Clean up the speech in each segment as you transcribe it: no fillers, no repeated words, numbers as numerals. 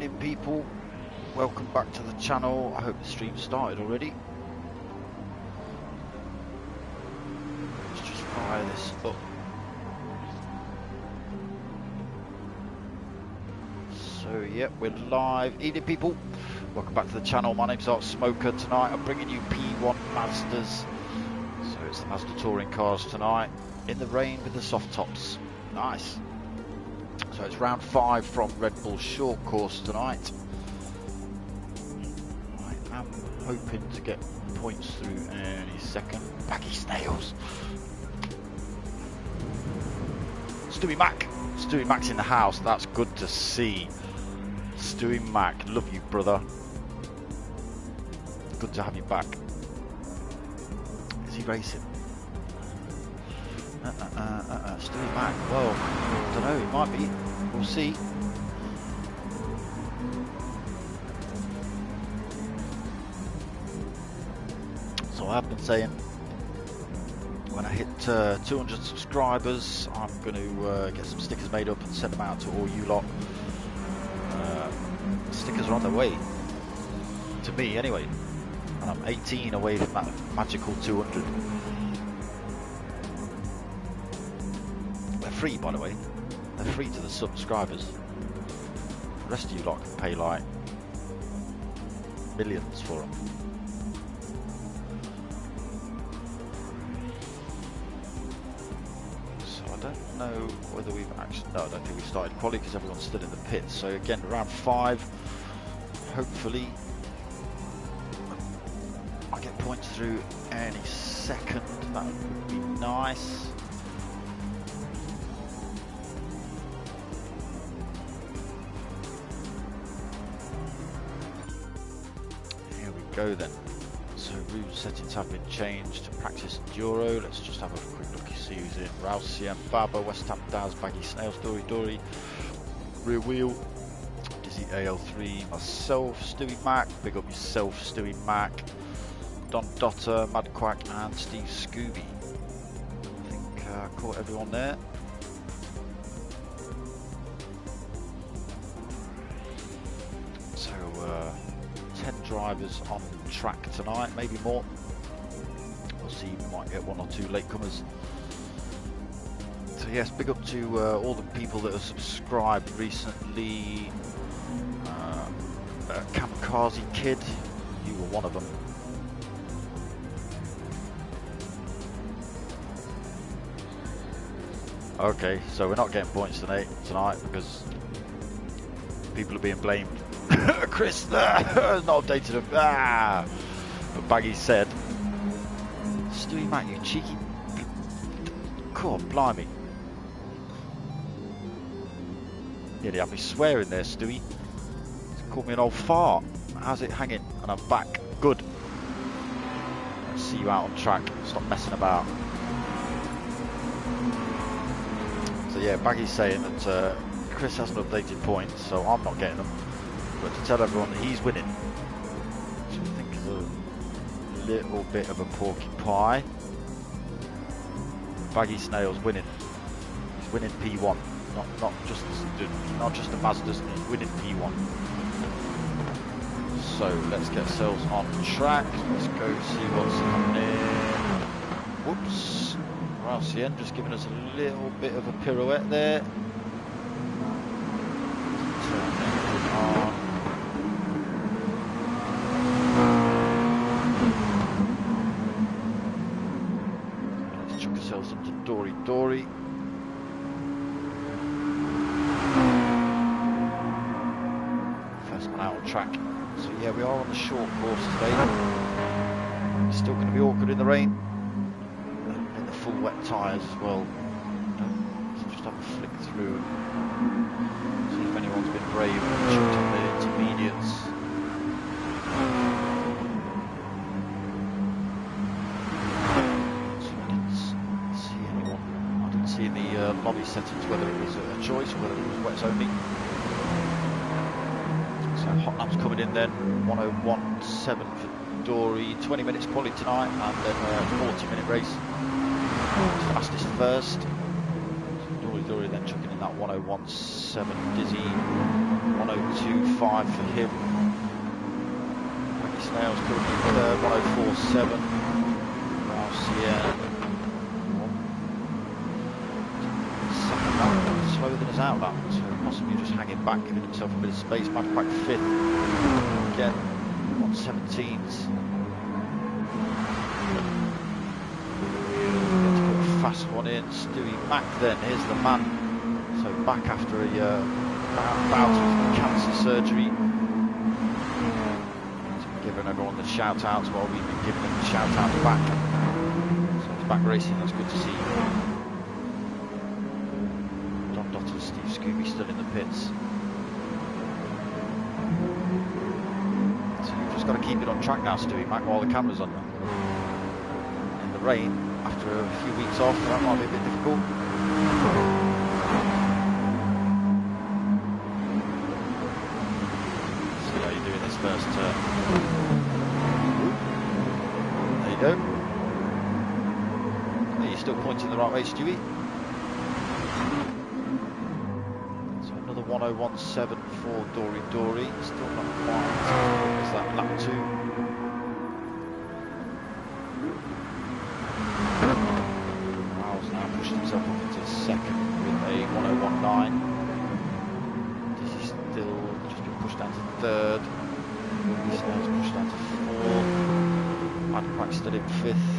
evening, people. Welcome back to the channel. I hope the stream started already. Let's just fire this up. So yeah, we're live. Evening, people. Welcome back to the channel. My name's Darksmoka. Tonight I'm bringing you P1 Mazdas. So it's the Mazda touring cars tonight. In the rain with the soft tops. Nice. So it's round 5 from Red Bull short course tonight. I am hoping to get points through any second. Baggy snails. Stewie Mac's in the house. That's good to see. Stewie Mac, love you, brother. Good to have you back. Is he racing? Stewie Mac. Well, I don't know. It might be. We'll see. So I have been saying, when I hit 200 subscribers, I'm going to get some stickers made up and send them out to all you lot. Stickers are on their way. To me, anyway. And I'm 18 away from that magical 200. They're free, by the way. They're free to the subscribers. The rest of you lot can pay like millions for them. So I don't know whether we've actually... No, I don't think we've started quali because everyone's still in the pits. So again, round 5. Hopefully I get points through any second. That would be nice. Go then. So route settings have been changed to practice enduro. Let's just have a quick look, see who's in. Rousey and Baba, West Ham Daz, Baggy Snails, Dory, Rear Wheel, Dizzy AL3, myself, Stewie Mac, big up yourself, Stewie Mac, Don Dotter, Mad Quack, and Steve Scooby. I think I caught everyone there. So 10 drivers on track tonight, maybe more. We'll see, we might get 1 or 2 latecomers. So yes, big up to all the people that have subscribed recently. Kamikaze Kid, you were one of them. Okay, so we're not getting points tonight because people are being blamed. Chris has not updated him. But Baggy said, Stewie Mac, you cheeky... God, blimey. Nearly had me swearing there, Stewie. He's called me an old fart. How's it hanging? And I'm back. Good. Let's see you out on track. Stop messing about. So yeah, Baggy's saying that Chris hasn't updated points, so I'm not getting them. But to tell everyone that he's winning, which I think is a little bit of a porcupine. Baggy Snail's winning. He's winning P1, not just the Mazdas. He's winning P1. So let's get ourselves on track. Let's go see what's happening. Whoops! Rousey just giving us a little bit of a pirouette there. Turn on. Into Dory. First one out on track. So yeah, we are on the short course today. It's still going to be awkward in the rain. In the full wet tyres as well. So just have a flick through. See if anyone's been brave and chucked on the intermediates. In the lobby settings, whether it was a choice or whether it was wets only. So hot laps coming in then, 1:01.7 for Dory, 20 minutes quality tonight, and then a 40-minute race. Fastest first. So Dory Dory, then chucking in that 101.7 Dizzy, 102.5 for him. Maggie Snail's currently in third, 104.7. RCN. Second lap, slower than his out lap, so possibly just hanging back, giving himself a bit of space. Back fifth. Again, 117s. Fast one in, Stewie Mack then, here's the man. So back after a bout of cancer surgery. So we're giving everyone the shout outs while we've been giving them the shout outs back. So it's back racing, that's good to see. John Dotter, Steve Scooby still in the pits. So you've just got to keep it on track now, Stewie Mack, while the camera's on you. In the rain, after a few weeks off, that might be a bit difficult. See how you're doing this first turn. There you go. Are you still pointing the right way, Stewie? So another 101.7 for Dory Dory. Still not quite. Is that lap 2? Himself up into second with a 101.9. Dizzy's still just been pushed down to third. Snail's pushed down to fourth. Madcrack's still in fifth.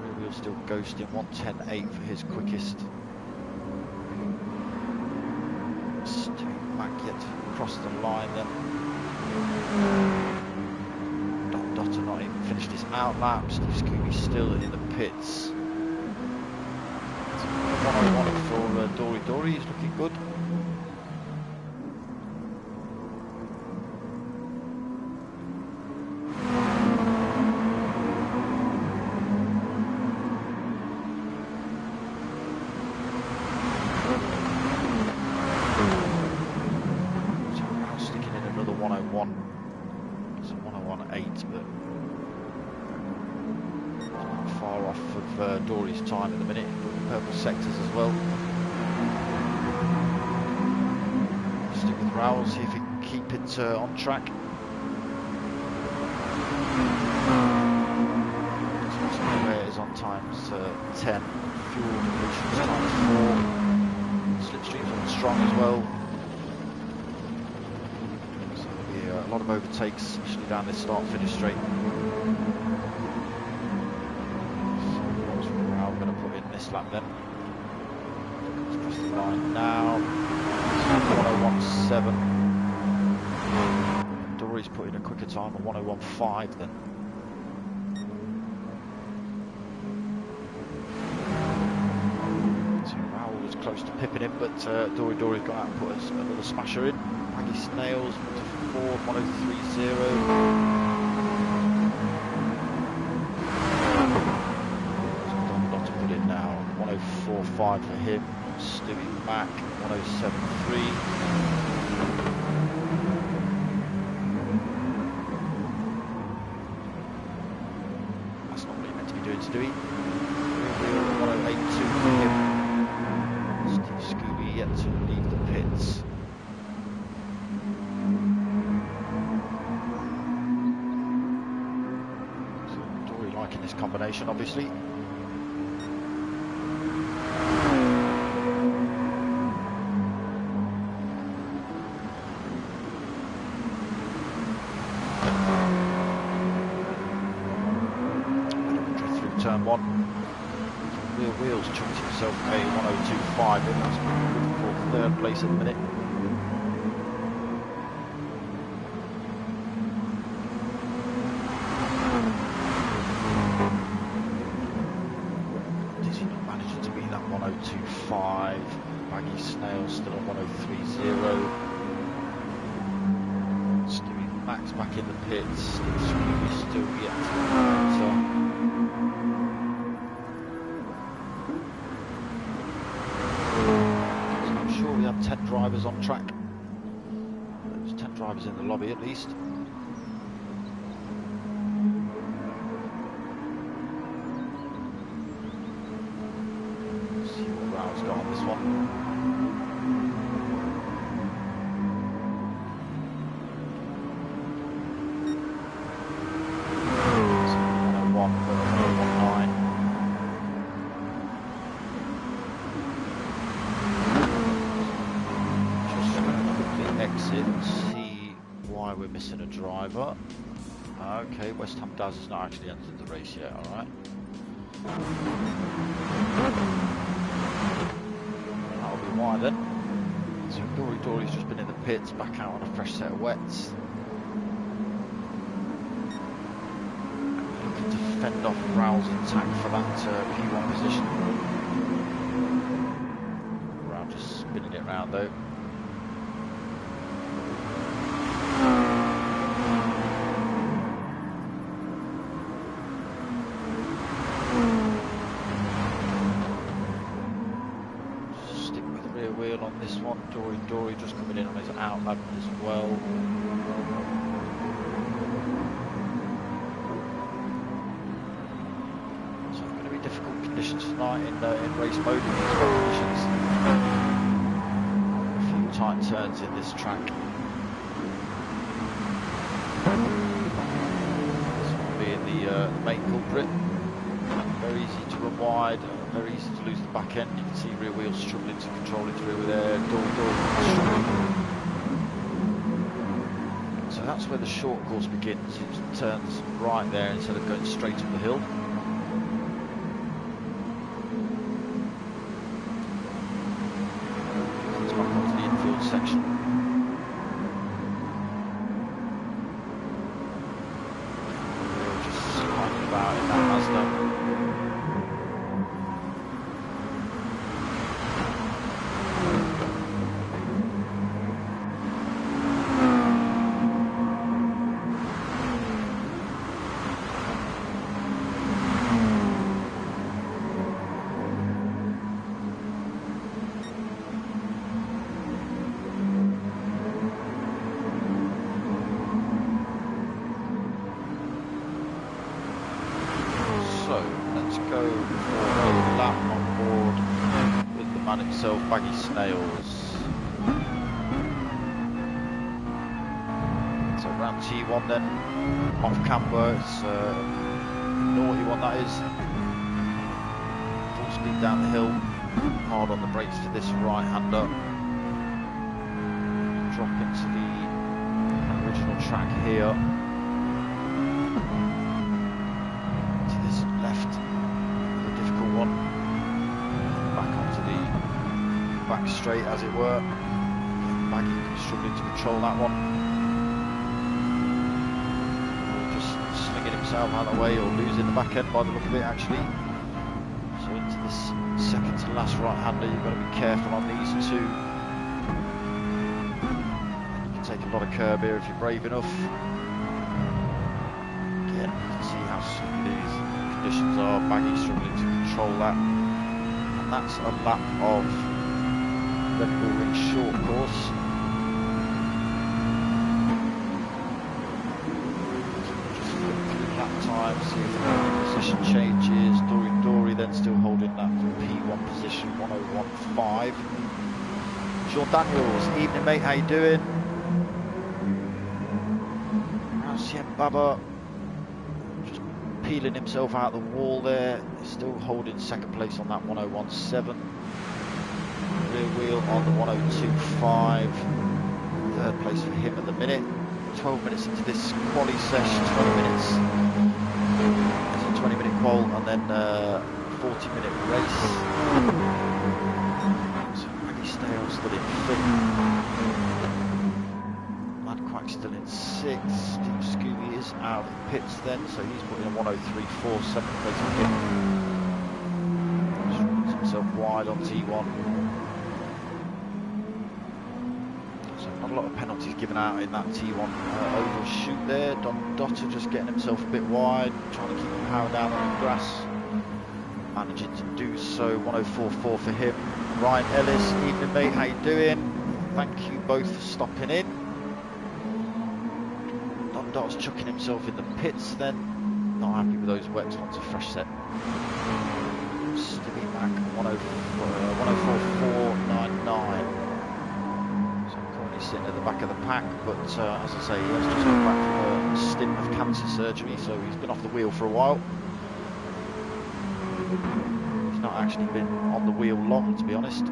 Rear Wheel still ghosting, 110.8 for his quickest. Stewie Mack yet to cross the line then. Dotter not even finished his out lap. Steve Scooby still in the pits. 101 for Dory Dory, he's looking good. So now sticking in another 101. It's a 101.8, but far off of Dory's time at the minute. Purple sectors as well. Stick with Raoul, see if he can keep it on track. So where it is on times 10. Fuel depletions times 4. Slipstream's on strong as well. So there'll be a lot of overtakes, especially down this start-finish straight. Lap then. Let's cross the line now. 101.7. Dory's put in a quicker time of 101.5 then. So Raoul was close to pipping him, but Dory's got out and put another smasher in. Maggie Snails, 104.10. Now 104.5 for him. Stewie Mack 107.3. That's not what he meant to be doing, Stewie. 108.2 for him. Steve Scooby yet to leave the pits. So Dory liking this combination, obviously. Turn 1. Rear Wheels chucked himself a 102.5 in. That's good for third place at the minute. Dizzy not managing to beat that 102.5. Maggie Snail still on 103.0. Stewie Mack's back in the pits. Stevie still yet to enter. I'm sure we have 10 drivers on track. There's 10 drivers in the lobby at least. he's got on this one. See why we're missing a driver. Okay, West Ham Daz has not actually entered the race yet, alright. That'll be why then. So Dory's just been in the pits, back out on a fresh set of wets. Looking to fend off Raul's attack for that P1 position. Raul just spinning it around though. On this one, Dory just coming in on his outlap as well. So it's going to be difficult conditions tonight in race mode in these wet conditions. A few tight turns in this track. This one being the main culprit. Very easy to run wide. Very easy to lose the back end. You can see rear wheels struggling to control it through there. Dory struggling. So that's where the short course begins. It turns right there instead of going straight up the hill. Comes back onto the infield section. Just sliding about in that Mazda. Himself, Baggy Snails. So round T1 then, off camber, it's a naughty one that is. Full speed down the hill, hard on the brakes for this right-hander. Drop into the original track here. To this left, a difficult one. Back onto the back straight as it were. Baggy struggling to control that one. Just slinging himself out of the way or losing the back end by the look of it actually. So into this second to last right-hander, you've got to be careful on these two. You can take a lot of curb here if you're brave enough. Again, you can see how slippery these conditions are. Baggy struggling to control that. And that's a lap of Red Bull Ring short course. Just look through lap time, see if the position changes. Dory then still holding that P1 position, 101.5. Sean Daniels, evening mate, how you doing? Rausiem Baba just peeling himself out the wall there. He's still holding second place on that 101.7. Rear wheel on the 102.5. Third place for him at the minute. 12 minutes into this quali session, 20 minutes. It's a 20-minute qual and then 40-minute race. So Maggie Stale still in 5th. Mad Quack still in 6th. Steve Scooby is out in pits then, so he's putting a 103.4, 7th place for him. Just runs himself wide on T1. A lot of penalties given out in that T1 oval shoot there. Don Dotter just getting himself a bit wide, trying to keep the power down on the grass. Managing to do so. 104.4 for him. Ryan Ellis, evening mate, how you doing? Thank you both for stopping in. Don Dotter's chucking himself in the pits then. Not happy with those wets, wants a fresh set. Stevie back 104.499. So I'm currently sitting at the back of the pack, but as I say, he has just come back from a stint of cancer surgery, so he's been off the wheel for a while. He's not actually been on the wheel long, to be honest.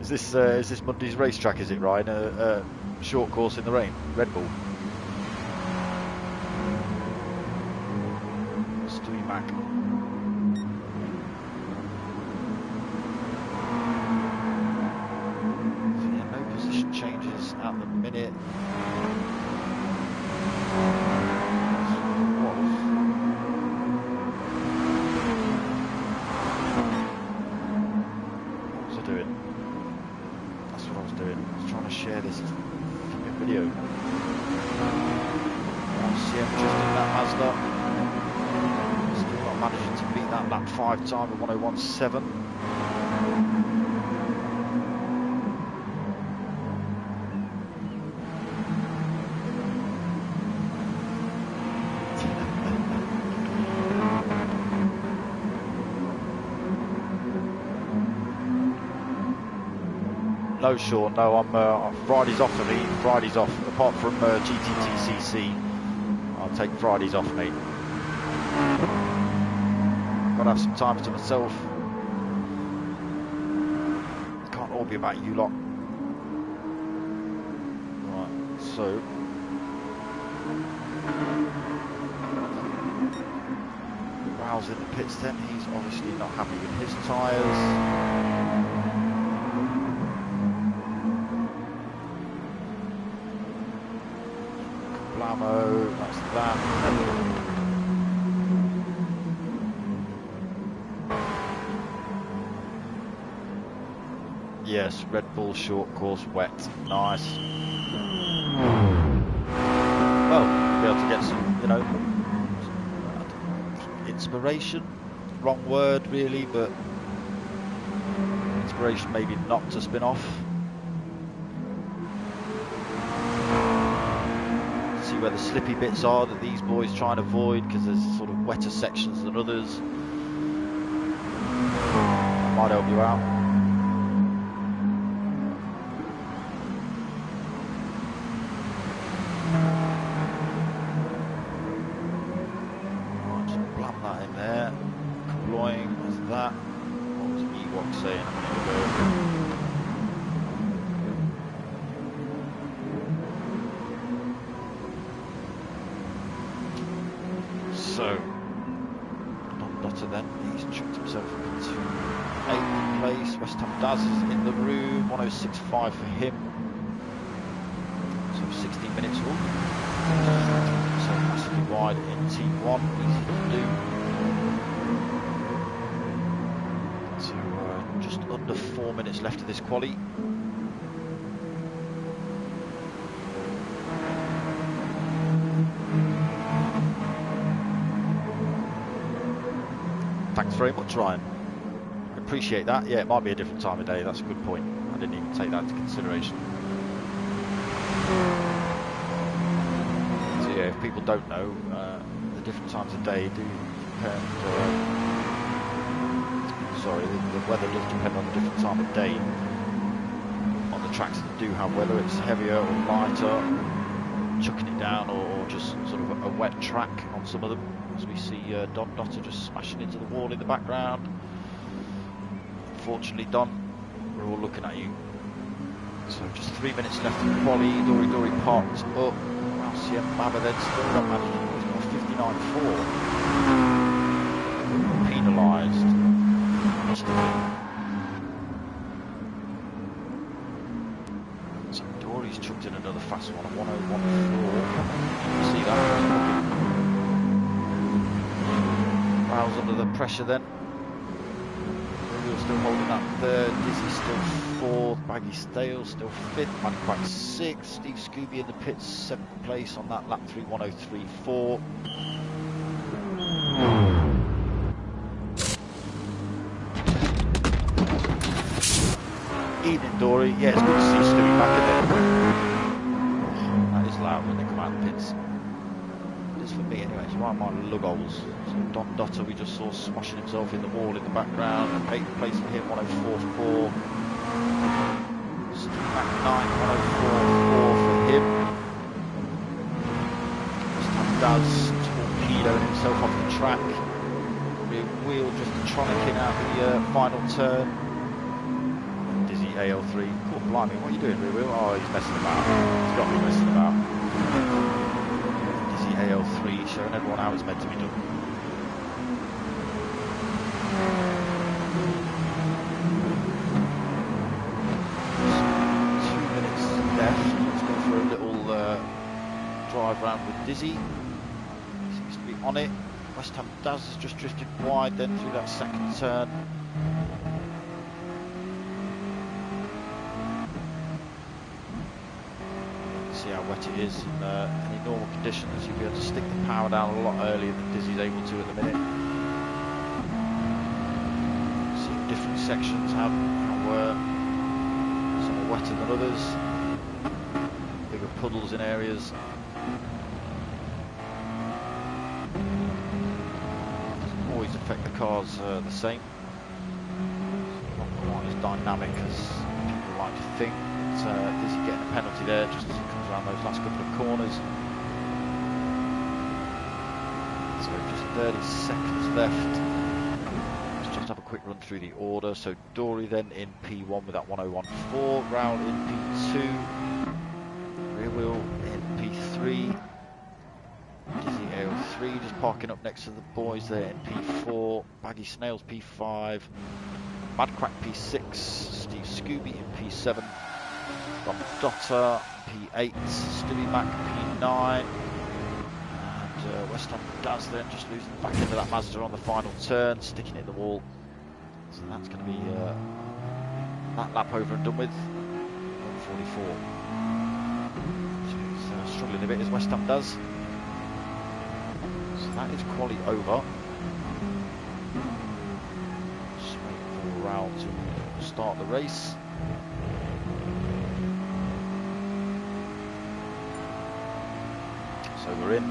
Is this Monday's racetrack, is it, Ryan? A short course in the rain, Red Bull. Stewie Mac. So yeah, no position changes at the minute. Share this video. RCM just in that Mazda. Still not managing to beat that lap 5 time of 101.7. No, Sean, no, I'm Friday's off for me. Friday's off, apart from GTTCC. I'll take Fridays off, mate. Gotta have some time to myself. Can't all be about you lot. Right, so Raul's in the pits then. He's obviously not happy with his tyres. That's that. Yes, Red Bull short course wet. Nice. Well, be able to get some, you know, inspiration. Wrong word really, but inspiration maybe not to spin off. Where the slippy bits are that these boys try and avoid, because there's sort of wetter sections than others. That might help you out. Right, just blam that in there. Cloying, there's that. What was Ewok saying a minute ago? So, Dotter then, he's chucked himself into 8th place. West Ham Daz is in the room, 106.5 for him. So 16 minutes all. So massively wide in T1, easy to do. So just under 4 minutes left of this quali. Thanks very much, Ryan. I appreciate that. Yeah, it might be a different time of day. That's a good point. I didn't even take that into consideration. So yeah, if people don't know, the different times of day do depend. Sorry, the weather does depend on the different time of day. On the tracks that do have, whether it's heavier or lighter, chucking it down, or just sort of a wet track on some of them. As we see Don Dotter just smashing into the wall in the background. Unfortunately, Don, we're all looking at you. So just 3 minutes left in the quali. Dory parked up. RCM Baba then still not managing. He's got 59.4. Penalised. So Dory's chucked in another fast one at 101.4. You can see that. Raul's under the pressure then. We're still holding up third. Dizzy still fourth. Baggy Stale still fifth. Maniquack sixth. Steve Scooby in the pits, 7th place on that lap 3, 103.4. Evening, Dory. Yeah, it's good to see Stewie back in there. That is loud. when they come out of the pits. It is for me anyway, it's right on my lug holes. So Don Dotter we just saw smashing himself in the wall in the background. 8th place for him, 104.4. Steve Mac 9, 104.4 for him. Daz torpedoing himself off the track. Rear wheel just tronicking out the final turn. Dizzy AL3. Cool, blimey, what are you doing, rear wheel? Oh, he's messing about. He's got to be messing about. Dizzy AL3 showing everyone how it's meant to be done. So, 2 minutes left. Let's go for a little drive round with Dizzy. Seems to be on it. West Ham Daz has just drifted wide then through that second turn. See how wet it is. In any normal conditions, you'll be able to stick the power down a lot earlier than Dizzy's able to at the minute. See different sections how some are wetter than others. Bigger puddles in areas. Affect the cars the same. So not quite as dynamic as people like to think. Dizzy getting a penalty there just as he comes around those last couple of corners. So just 30 seconds left. Let's just have a quick run through the order. So Dory then in P1 with that 101.4, Raoul in P2, rear wheel in P3. Dizzy AL3 just parking up next to the boys there in P4, Baggy Snails P5, Madcrack P6, Steve Scooby in P7, Don Dotter P8, Stewie Mac P9, and West Ham Daz then just losing the back end of that Mazda on the final turn, sticking it in the wall. So that's going to be that lap over and done with. 144. So he's struggling a bit as West Ham Daz. That is quali over. Just waiting for Raoul to start the race. So we're in.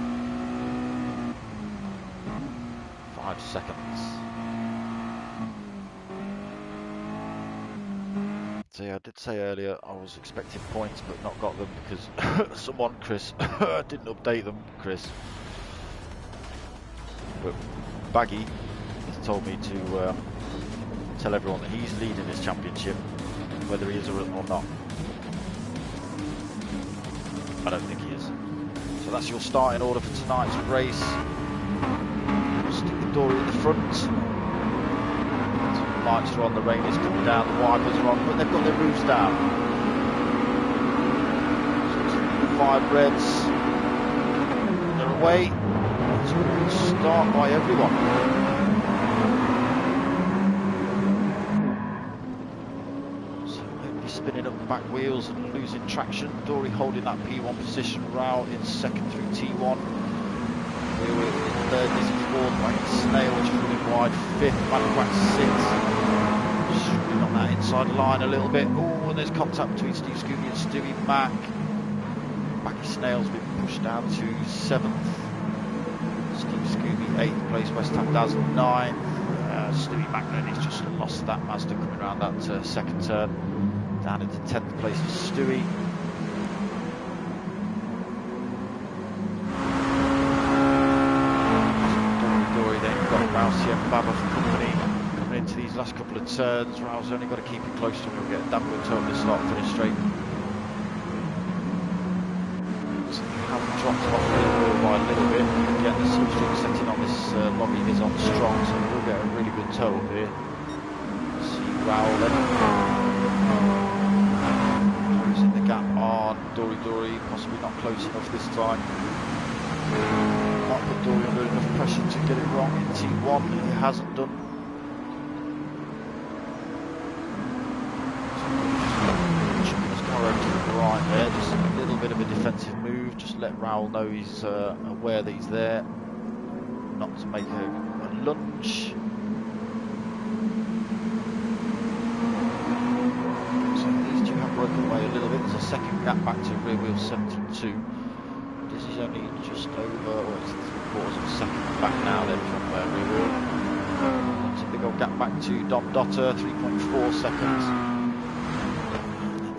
5 seconds. So yeah, I did say earlier I was expecting points but not got them because someone, Chris, didn't update them, Chris. But Baggy has told me to tell everyone that he's leading this championship, whether he is or not. I don't think he is. So that's your starting order for tonight's race. Stick the Dory at the front. So the lights are on, the rain is coming down, the wipers are on, but they've got their roofs down. So it's the 5 reds. They're away. It's a good start by everyone. So maybe spinning up the back wheels and losing traction. Dory holding that P1 position. Raoul in second through T1. We're in third, Dizzy fourth, Baggy Snail just running wide. Fifth, Madcrack sixth. Struggling on that inside line a little bit. Oh, and there's contact between Steve Scooby and Stewie Mac. Baggy Snail's been pushed down to 7th. Steve Scooby 8th place, West Ham Daz 9th. Stewie Mac then he's just lost that Mazda coming around that second turn. Down into 10th place for Stewie. Dory then got Rousey and Baba for company. Coming into these last couple of turns, Raoul's only got to keep it close to him. He'll get a damn good turn to start, finish straight. Dropped off the wheel by a little bit. Again, the substring setting on this lobby is on strong, so we'll get a really good tow up here. See Raoul then. Closing the gap on Dory, possibly not close enough this time. Might put Dory under enough pressure to get it wrong in T1 if he hasn't done. Chucking his car over to the right there, just a little bit of a defensive move. Just let Raoul know he's aware that he's there, not to make a lunge. So these two have broken away a little bit. There's a second gap back to rear wheel 7 through 2. Dizzy's only just over, or it's 3/4 of a second back now then from rear wheel. That's a big old gap back to Dom Dotter, 3.4 seconds.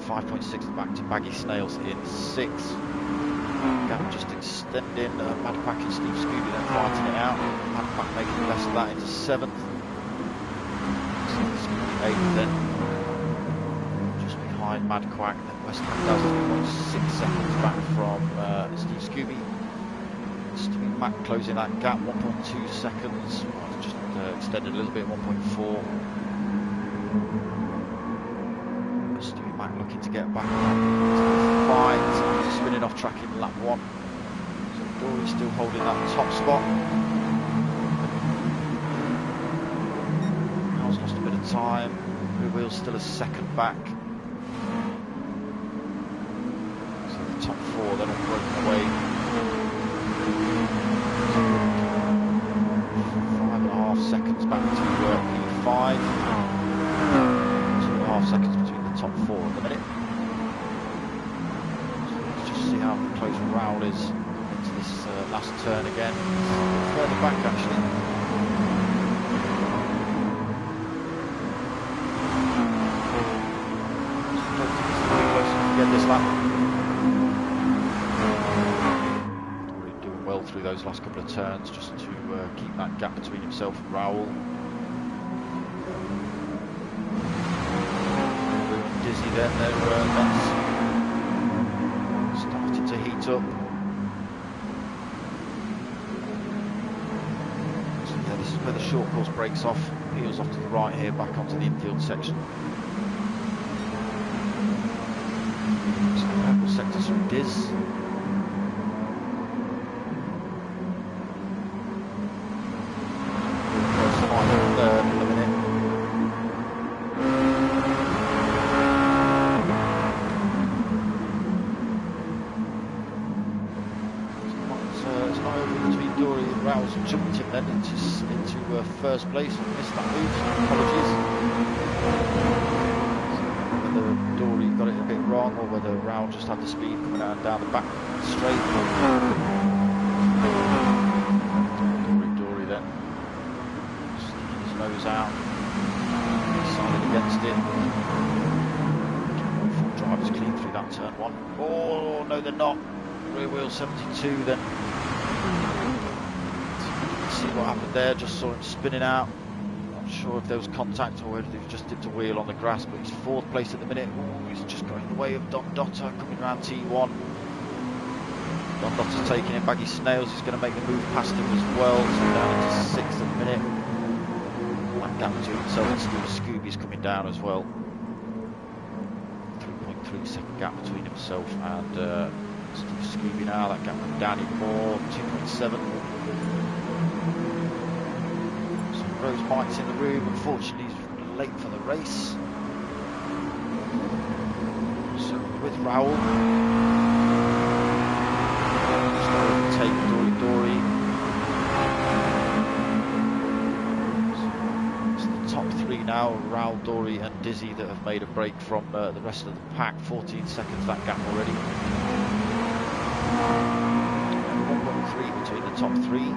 5.6 back to Baggy Snails in 6th. Gap just extending. Madpack and Steve Scooby then fighting it out. Madpack making less of that into 7th. Scooby 8th then. Just behind Madquack. Then West Ham Daz is 6 seconds back from Steve Scooby. Steve Mac closing that gap, 1.2 seconds. Just extended a little bit, 1.4. Looking to get back on to the fight, spinning off track in lap 1. So Dory still holding that top spot. Carl's lost a bit of time. Rear wheel's still a second back. So the top 4 then all broken away. 5.5 seconds back to P5. 2.5 seconds between top 4 at the minute. So let's just see how close Raoul is into this last turn again. It's further back actually. Get this lap. Really doing well through those last couple of turns just to keep that gap between himself and Raoul. Dizzy then, their vents starting to heat up. So yeah, this is where the short course breaks off, peels off to the right here, back onto the infield section. So the purple sector's from Diz. Jumped him then into first place and missed that move, so apologies. Whether Dory got it a bit wrong or whether Raoul just had the speed coming out and down the back straight. Dory then sticking his nose out, decided against it. Full drivers clean through that turn 1. Oh no, they're not. Rear wheel 72 then. See what happened there, just saw him spinning out. Not sure if there was contact or whether he just did the wheel on the grass, but he's 4th place at the minute. Ooh, he's just got in the way of Don Dotter coming around T1. Don Dotter's taking in Baggy Snails, he's going to make the move past him as well, so down into 6th at the minute. That gap between himself and Scooby's coming down as well. 3.3 second gap between himself and Steve Scooby now. That gap went down even more, 2.7. Rose Mike's in the room, unfortunately he's late for the race. So with Raoul, just going to take Dory. So it's the top 3 now, Raoul, Dory and Dizzy that have made a break from the rest of the pack. 14 seconds that gap already. 1.3 between the top 3.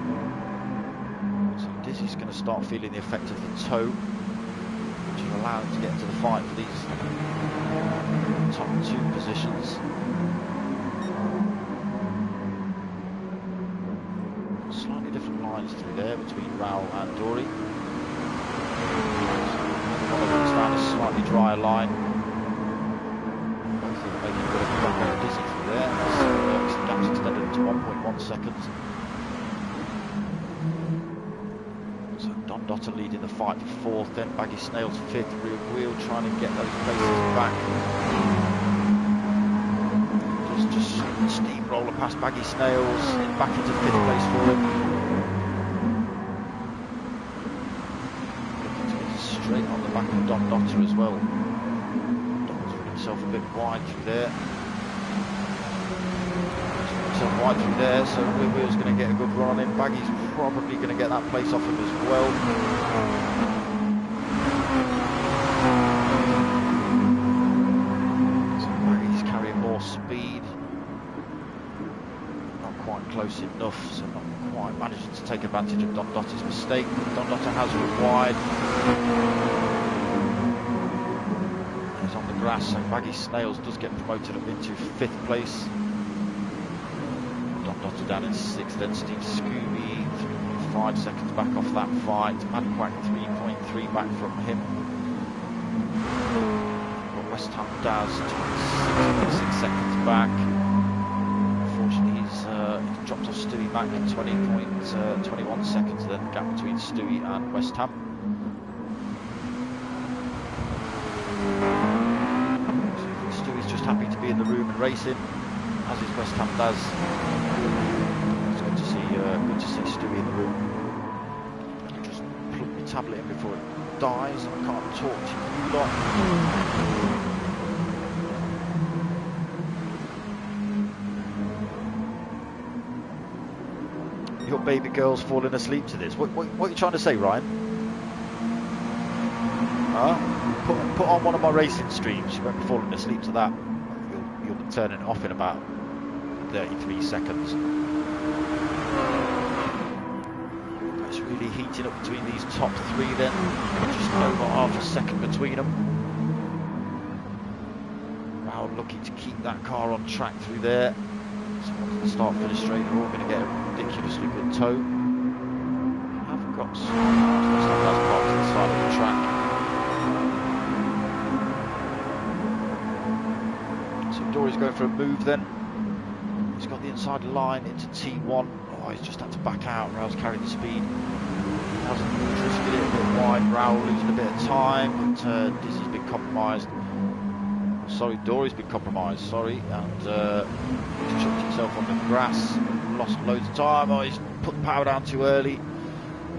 Dizzy's going to start feeling the effect of the toe, which will allow him to get into the fight for these top 2 positions. Slightly different lines through there between Raoul and Dory. One of them's found a slightly drier line. Both of them making a bit of a back on Dizzy through there. The gap's extended to 1.1 seconds. Dotter leading the fight for 4th, then Baggy Snails 5th, rear wheel trying to get those places back. Just steamroller past Baggy Snails, back into 5th place for him. Looking to get straight on the back of Don Dotter as well. Don's put himself a bit wide through there. Wide through there, so rear wheel's going to get a good run on him. Baggy's probably going to get that place off him as well. So Baggy's carrying more speed. Not close enough, so not quite managing to take advantage of Don Dotter's mistake. But Don Dotter has run wide. He's on the grass, so Baggy Snails does get promoted up into 5th place. Don Dotter down in 6th, then Steve Scooby 3.5 seconds back off that fight. Madquack 3.3 back from him. Got West Ham Daz 26.6 seconds back. Unfortunately, he's dropped off Stewie back at 20.21 seconds, then the gap between Stewie and West Ham. So Stewie's just happy to be in the room and racing, as is West Ham Daz. It's good to see Stewie in the room. Let me just plug my tablet in before it dies and I can't talk to you lot. Your baby girl's falling asleep to this. What are you trying to say, Ryan? Huh? Put on one of my racing streams. You won't be falling asleep to that. You'll be turning it off in about 33 seconds. It's really heating up between these top 3 then. Just over half a second between them. Wow, looking to keep that car on track through there. So once the start finish straight, they're all going to get a ridiculously good tow. I've got some that's parked to the side of the track. So Dory's going for a move then. He's got the inside line into T1. Oh, he's just had to back out. Raoul's carried the speed. Hasn't drifted it a bit wide. Raoul losing a bit of time, but Dizzy's been compromised. Sorry, Dory's been compromised, sorry, and he's chucked himself on the grass, lost loads of time. Oh, he's put the power down too early.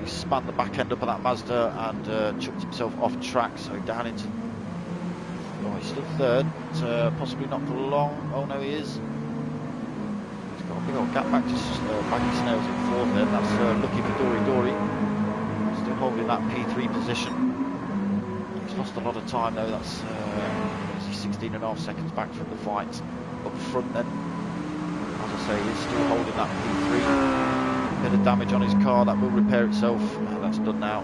He spun the back end up of that Mazda and chucked himself off track, so down into... Oh, he's still 3rd, but possibly not for long. Oh no, he is. He's got a big old gap back to Baggy Snails in 4th then. That's lucky for Dory. Still holding that P3 position. He's lost a lot of time though, that's... 16.5 seconds back from the fight up front then. As I say, he's still holding that P3. Bit of damage on his car, that will repair itself. That's done now.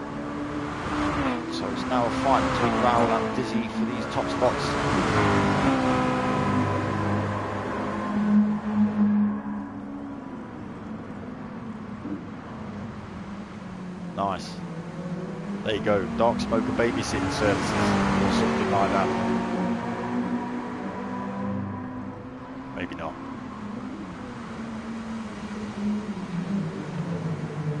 So it's now a fight between Raoul and Dizzy for these top spots. Nice. There you go, Darksmoka babysitting services or something like that. Maybe not.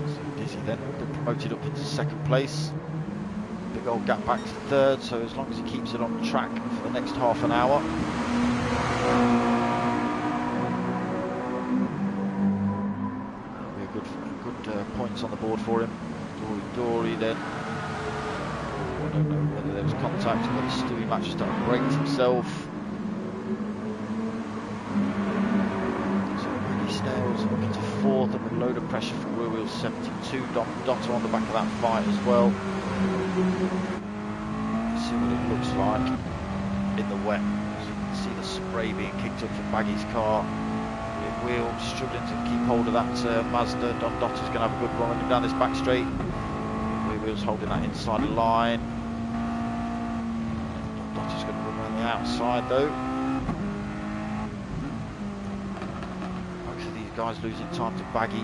So Dizzy then been promoted up into 2nd place. Big old gap back to 3rd, so as long as he keeps it on track for the next half an hour. That'll be a good points on the board for him. Dory then. Oh, I don't know whether there was contact, whether Stewie managed to break himself. Snails looking to 4th and a load of pressure from Rear Wheel 72. Don Dotter on the back of that fight as well. Let's see what it looks like in the wet. As you can see the spray being kicked up from Baggy's car. Rear Wheel struggling to keep hold of that Mazda. Don Dotter's going to have a good run running down this back straight. Rear Wheel's holding that inside line. Don Dotter's going to run around the outside though. Guys losing time to Baggy.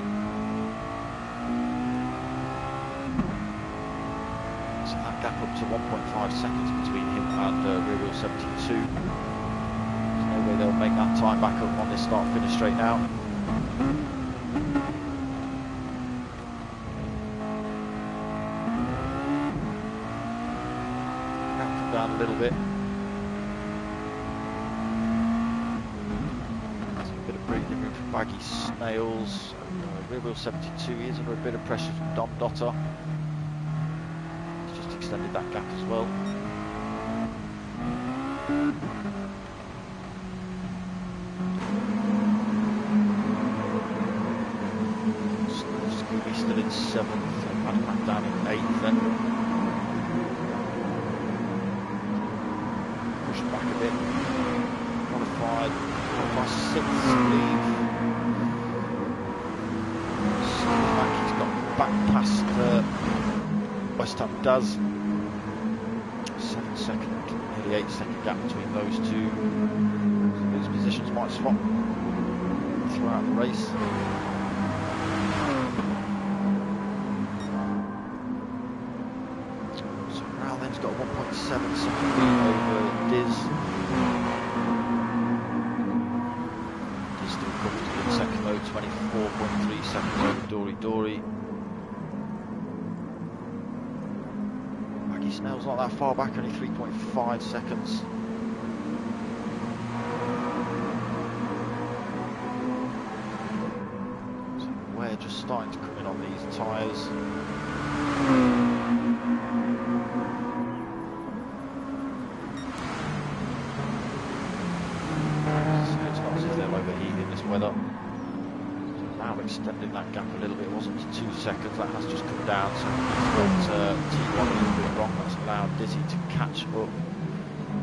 So that gap up to 1.5 seconds between him and Rear Wheel 72. There's no way they'll make that time back up on this start finish straight now. Gap come down a little bit. Baggy Snails, Rear Wheel 72, he is under a bit of pressure from Don Dotter. He's just extended that gap as well. Scooby still in 7th, and Madquack down in 8th then. Pushed back a bit. Qualified 6th lead. back past West Ham does. 7 second, nearly 8 second gap between those two. So these positions might swap throughout the race. So Raul then's got a 1.7 second lead over Diz. Diz still comfortably in second though, 24.3 seconds over Dory. Snell's not that far back, only 3.5 seconds. So we're just starting to come in on these tyres. So it's not as if they're overheating this weather. Now extending that gap a little bit, it wasn't 2 seconds, that has just come down, so he's got T1 a little bit wrong, that's allowed Dizzy to catch up.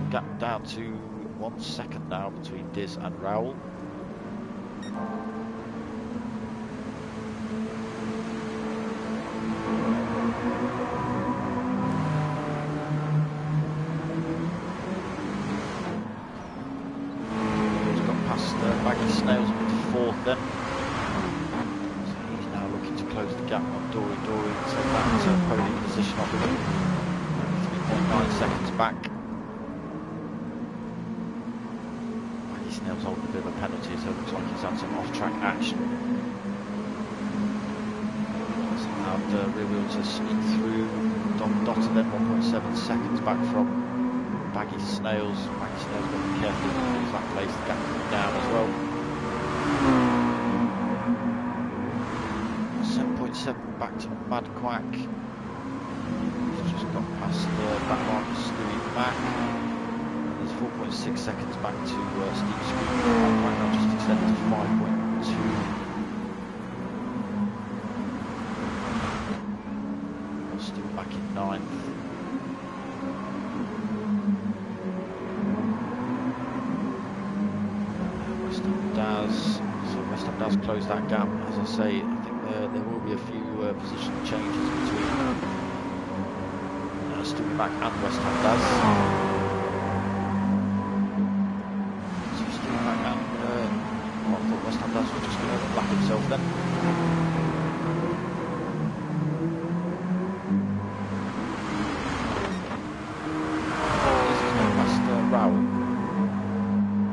Gap down to 1 second now between Diz and Raul. He's got past Baggy Snails into 4th then. Close the gap on Dory and take that podium position off of him. 3.9 seconds back. Baggy Snail's holding a bit of a penalty, so it looks like he's had some off-track action. So now the rear wheel to sneak through. Dotter then 1.7 seconds back from Baggy Snails. Baggy Snails got to be careful to lose that place, the gap coming down as well. 7.7 back to Mad Quack. He's just got past back marker Stewie Mac. There's 4.6 seconds back to Steve Scooby. Mad Quack now just extended to 5.2. Stewie back in 9th. West Ham Daz. So West Ham Daz closed that gap. As I say, there will be a few position changes between Stewie Mac and West Ham Daz. So Stewie Mac and I thought West Ham Daz was just going to lap himself then. This is going past Raul.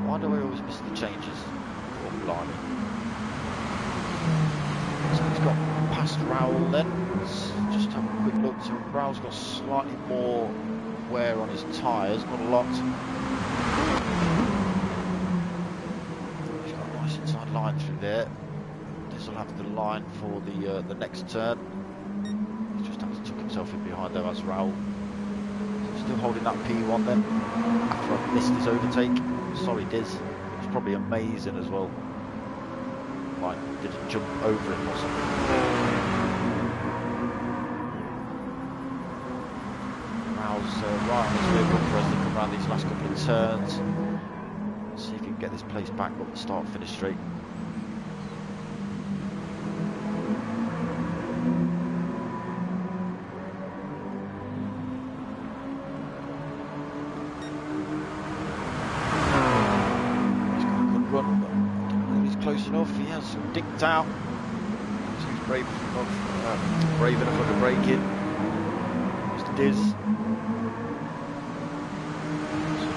Why do I always miss the changes? Oh, blimey. So he's got past Raul then. Let's just have a quick look. So Raul's got slightly more wear on his tyres, not a lot. He's got a nice inside line through there. This will have the line for the next turn. He's just had to tuck himself in behind there as Raul. Still holding that P1 then, after I've missed his overtake. Sorry Diz, it was probably amazing as well. Like, didn't jump over him or something. Raul's right on his rear bumper as they come around these last couple of turns. See if he can get this place back up the start-finish straight. Close enough, he has dicked out. So he's brave enough to break in. Mr. Diz. So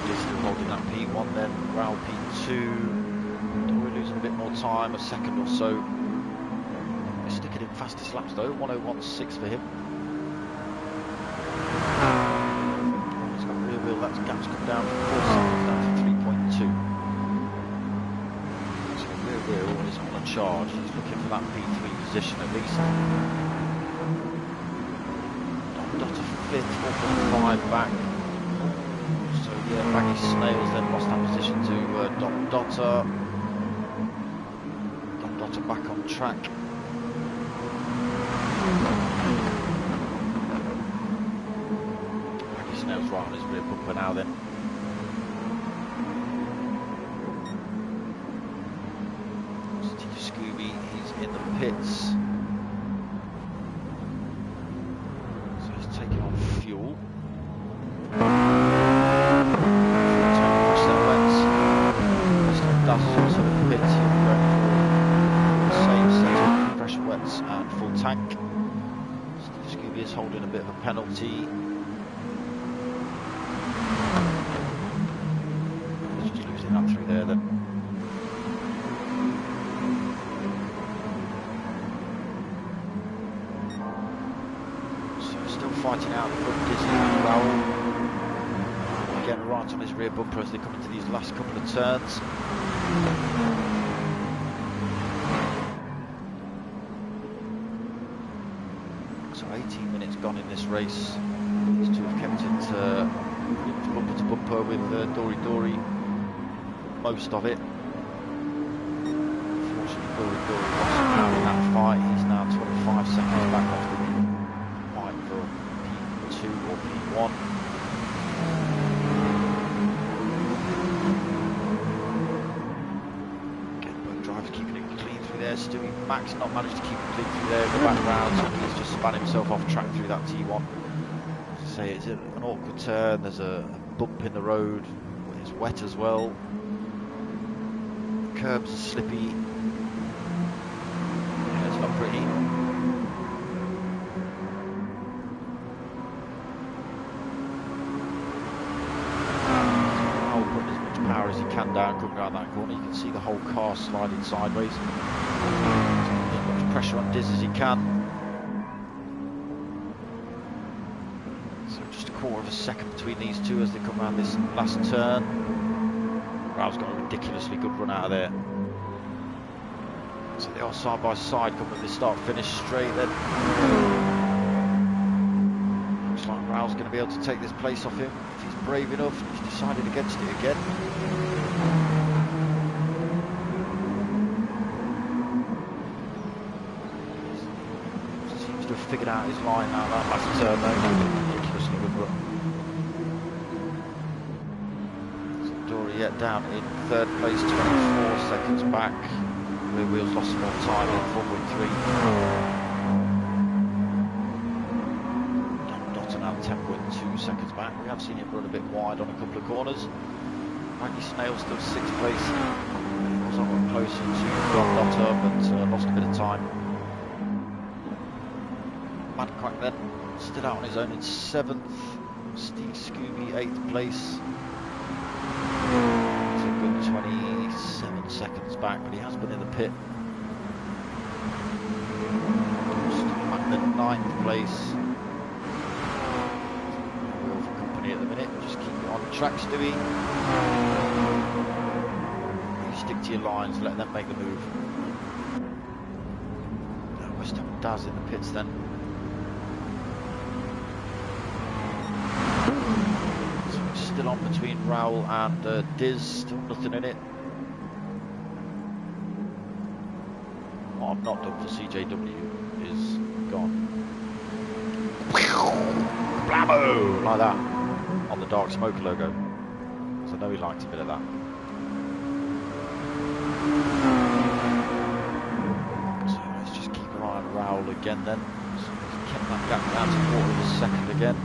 Diz still holding that P1 then. Raul P2. We're losing a bit more time, a second or so. He's sticking in fastest laps though, 1:01.6 for him. He's got rear wheel, that gap's come down from 4 seconds down to 3.2. Wheel is on a charge, he's looking for that P3 position at least. Dotter 5th, 4.5 back. So yeah, Baggy Snails then lost that position to Dotter. Dotter back on track. Baggy Snails right on his rear bumper now then. Scooby, he's in the pits. Taking on fuel. That's also the pits. He'll be going for the same setup, pressure wets and full tank. Steve Scooby is holding a bit of a penalty. He's just losing that through there then. So still fighting out from Dizzy and Raoul. Again, right on his rear bumper as they come into these last couple of turns. So 18 minutes gone in this race. These two have kept it bumper to bumper with Dory most of it. Unfortunately, Dory lost out in that fight. He's now 25 seconds back off the fight for P2 or P1. Stewie Max not managed to keep it clean through there in the background, so he's just span himself off track through that T1. As I say, it's an awkward turn, there's a bump in the road, it's wet as well, the curbs are slippy, yeah, it's not pretty. I'll put as much power as he can down, coming around that corner. You can see the whole car sliding sideways. As much pressure on Diz as he can. So just a quarter of a second between these two as they come around this last turn. Raoul's got a ridiculously good run out of there. So they are side by side, coming with this start-finish straight then. Looks like Raoul's going to be able to take this place off him if he's brave enough. He's decided against it again. Figured out his line now that last turn though. Ridiculously good run. So Dory yet down in third place, 24 seconds back. Rear wheels lost some more time in 4.3. Dotton out 10.2 seconds back. We have seen him run a bit wide on a couple of corners. Maggie Snail still 6th place. He was on closer to Dotter, but lost a bit of time. Mad Crack then stood out on his own in 7th. Steve Scooby 8th place. It's a good 27 seconds back, but he has been in the pit. Steve Macklin 9th place. Wheel for company at the minute. Just keep it on track, Stewie. You stick to your lines, let them make the move. West Ham Daz in the pits then. Still on between Raoul and Diz, still nothing in it. What I've not done for CJW is gone. Blammo! Like that, on the darksmoka logo. So I know he likes a bit of that. So let's just keep an eye on Raoul again then. So he's kept that gap down to a quarter of a second again.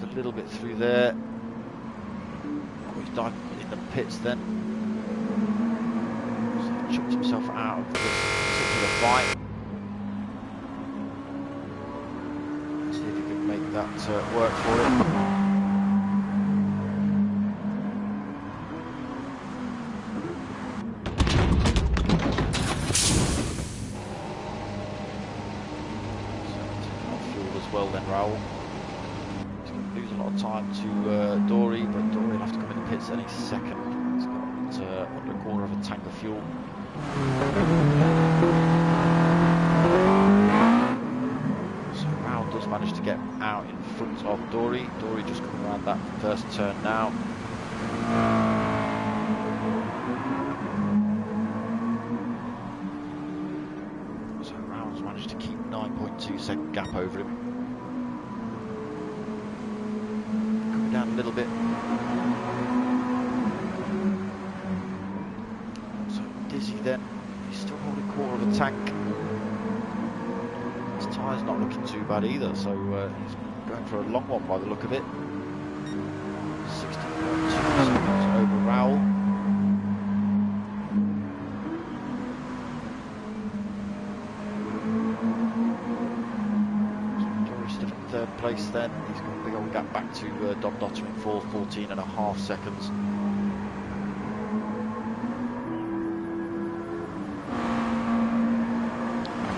A little bit through there. Oh, he's dived in the pits then. So he chucked himself out of this particular fight. Let's see if he can make that work for him. So taking off fuel as well then, Raoul. Lose a lot of time to Dory, but Dory will have to come in the pits any second. He's got under a quarter of a tank of fuel. So Raoul does manage to get out in front of Dory. Dory just coming around that first turn now. So Raoul's managed to keep 9.2 second gap over him. Down a little bit. So Dizzy then, he's still holding a quarter of a tank. His tyre's not looking too bad either, so he's going for a long one by the look of it. 60.2 seconds over Rowell. Third place then. He's got a big old gap back to Dom Dotter in fourth, 14.5 seconds.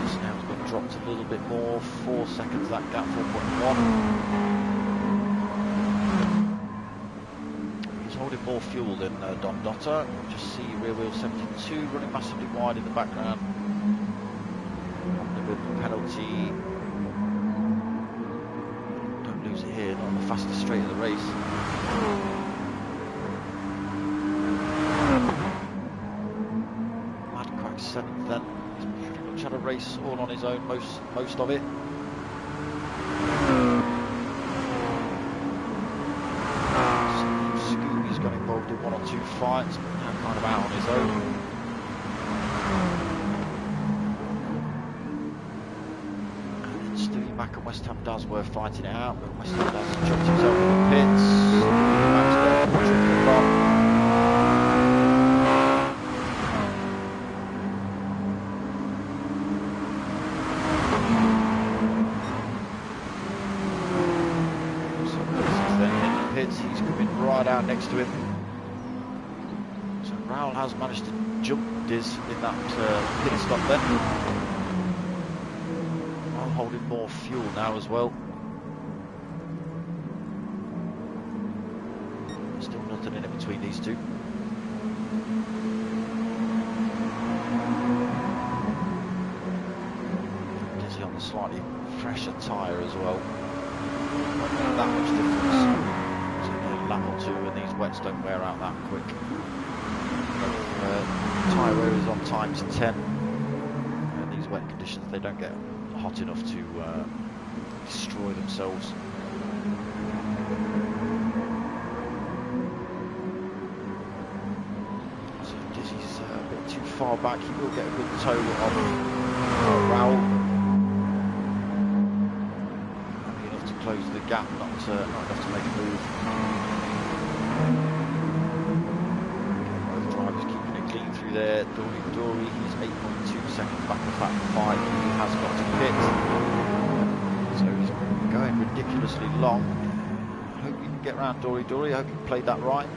This now's been dropped a little bit more, 4 seconds that gap, 4.1. He's holding more fuel than Dom Dotter. Just see rear wheel 72 running massively wide in the background. With the penalty. Here, not the fastest straight of the race. Mad Crack 7th then. He's pretty much had a race all on his own, most of it. Scooby's got involved in 1 or 2 fights, but now kind of out on his own. And West Ham Daz were fighting it out, but West Ham Daz chucked himself in the pits. Max there, triple bomb. So he's then in the pits, he's coming right out next to him. So Rowell has managed to jump Diz in that pit stop then. Holding more fuel now as well. Still nothing in between these two. Dizzy on the slightly fresher tyre as well. Not that much difference. It's only a lap or 2 and these wets don't wear out that quick. Tyre wear is on times 10. And these wet conditions, they don't get hot enough to destroy themselves. So Dizzy's a bit too far back. He will get a good toe on Rowell. Only enough to close the gap, not enough to make a move. Both drivers keeping it clean through there. Dory, he's 8.2 seconds back to Fat 5. He has got to pit. So he's going ridiculously long. I hope you can get around Dory. I hope you played that right.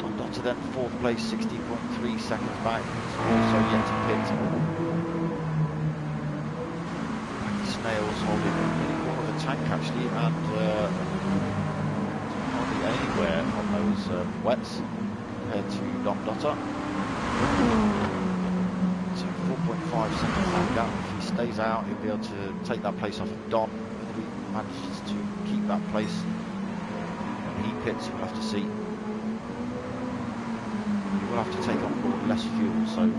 Dom Dotter then 4th place, 60.3 seconds back. He's also yet to pit. Snails holding one of the tank actually, and anywhere on those wets compared to Dom Dotter. So 4.5 seconds that gap. If he stays out, he'll be able to take that place off of Dom. Whether he manages to keep that place when he pits, we'll have to see. He will have to take on board less fuel, so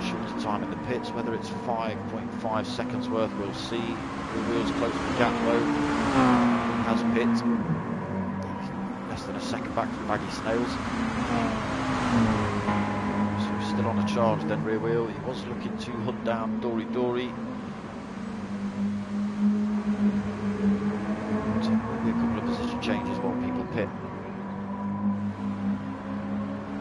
shorter time in the pits. Whether it's 5.5 seconds worth, we'll see. The wheels close to the gap though. Has pit. He's less than a second back from Baggy Snails. So he's still on a charge then rear wheel. He was looking to hunt down Dory. So there'll be a couple of position changes while people pit.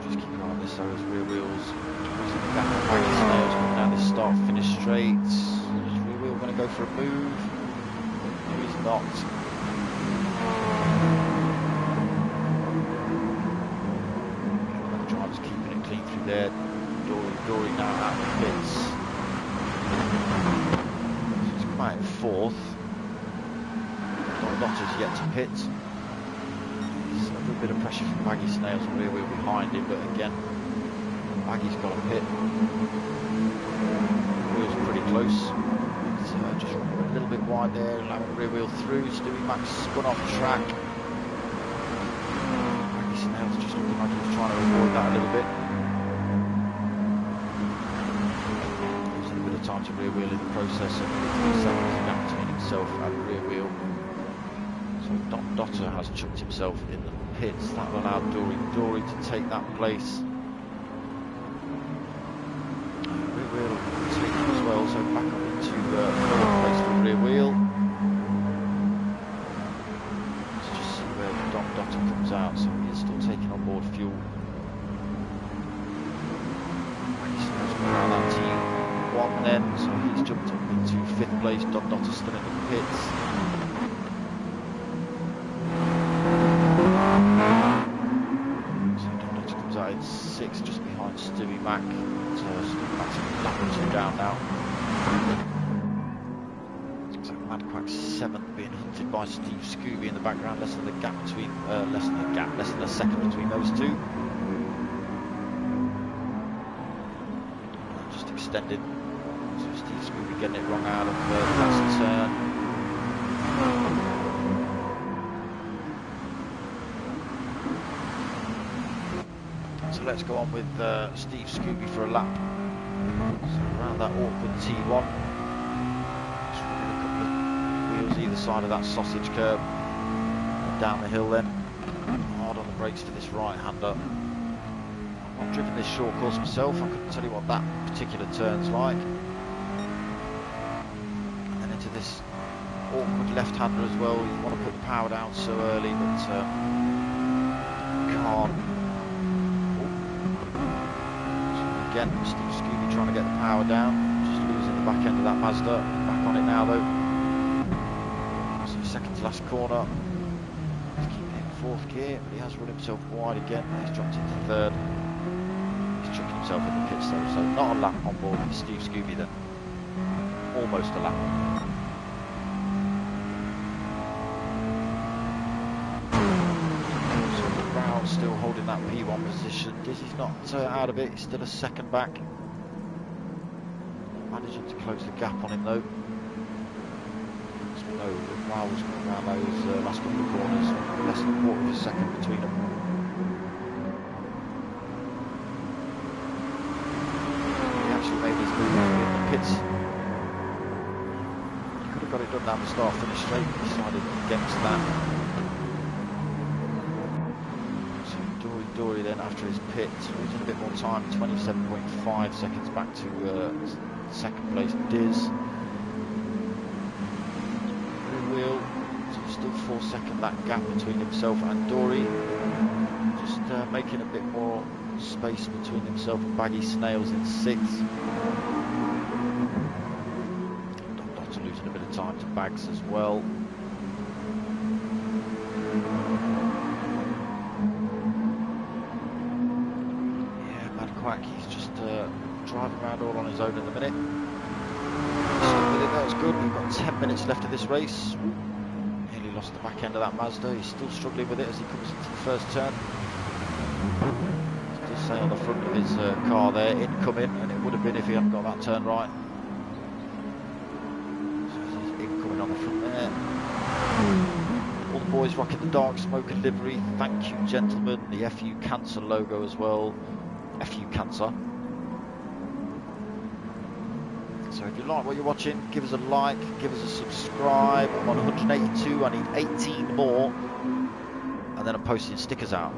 Just keep an eye on this though as rear wheels closing the gap on Baggy Snails coming down this start finish straight. Is rear wheel going to go for a move? No, he's not. There, Dory now out of the pits. He's come out in 4th. Dom Dotter's yet to pit. There's a little bit of pressure from Baggy Snails and rear wheel behind him, but again, Baggy's got a pit. The wheel's pretty close. It's just a little bit wide there, allowing rear wheel through. Stewie Max spun off track. Baggy Snails just looking like he was trying to avoid that a little bit. Time to rear wheel in the process, and 3 seconds between himself and rear wheel. So Dom Dotter has chucked himself in the pits. That will allow Dory to take that place. Rear wheel taken as well, so back up into third place for rear wheel. Let's just see where the Dom Dotter comes out, so he is still taking on board fuel. He's around that T1 then, so he's jumped up into 5th place. Dom Dotter still in the pits. So Dom Dotter comes out in 6th, just behind Stewie Mac. So that's a lap or 2 down now. So Madquack 7th, being hunted by Steve Scooby in the background. Less than a second between those two. Just extended. So Steve Scooby getting it wrong out of the last turn. So let's go on with Steve Scooby for a lap. So around that awkward T1. Just running a couple of wheels either side of that sausage curb. And down the hill then. Hard on the brakes for this right-hander. I've not driven this short course myself. I couldn't tell you what that particular turn's like. And then into this awkward left-hander as well. You want to put the power down so early, but can't. Again, Steve Scooby trying to get the power down, just losing the back end of that Mazda. Back on it now though. So second to last corner. He's keeping it in 4th gear, but he has run himself wide again. He's dropped into 3rd. He's chucking himself in the pits though, so not a lap on board with Steve Scooby then. Almost a lap. Still holding that P1 position. Dizzy's not out of it, he's still a second back. Managing to close the gap on him though. As we know, the Wow's coming around those last couple of corners, less than a quarter of a second between them. He actually made his move in the pits. He could have got it done down the start finish straight, but decided against that. Dory then after his pit, losing a bit more time, 27.5 seconds back to 2nd place Diz. Rear wheel, so still 4 second that gap between himself and Dory. Just making a bit more space between himself and Baggy Snails in 6th. Dom Dotter losing a bit of time to Bags as well. He's just driving around all on his own at the minute. Stuck with it, that was good. We've got 10 minutes left of this race. Nearly lost the back end of that Mazda. He's still struggling with it as he comes into the first turn. It does say on the front of his car there, incoming, and it would have been if he hadn't got that turn right. So he's incoming on the front there. All the boys rocking the darksmoka livery. Thank you, gentlemen. The FU Cancer logo as well. FU Cancer. So if you like what you're watching, give us a like, give us a subscribe. I'm on 182, I need 18 more, and then I'm posting stickers out,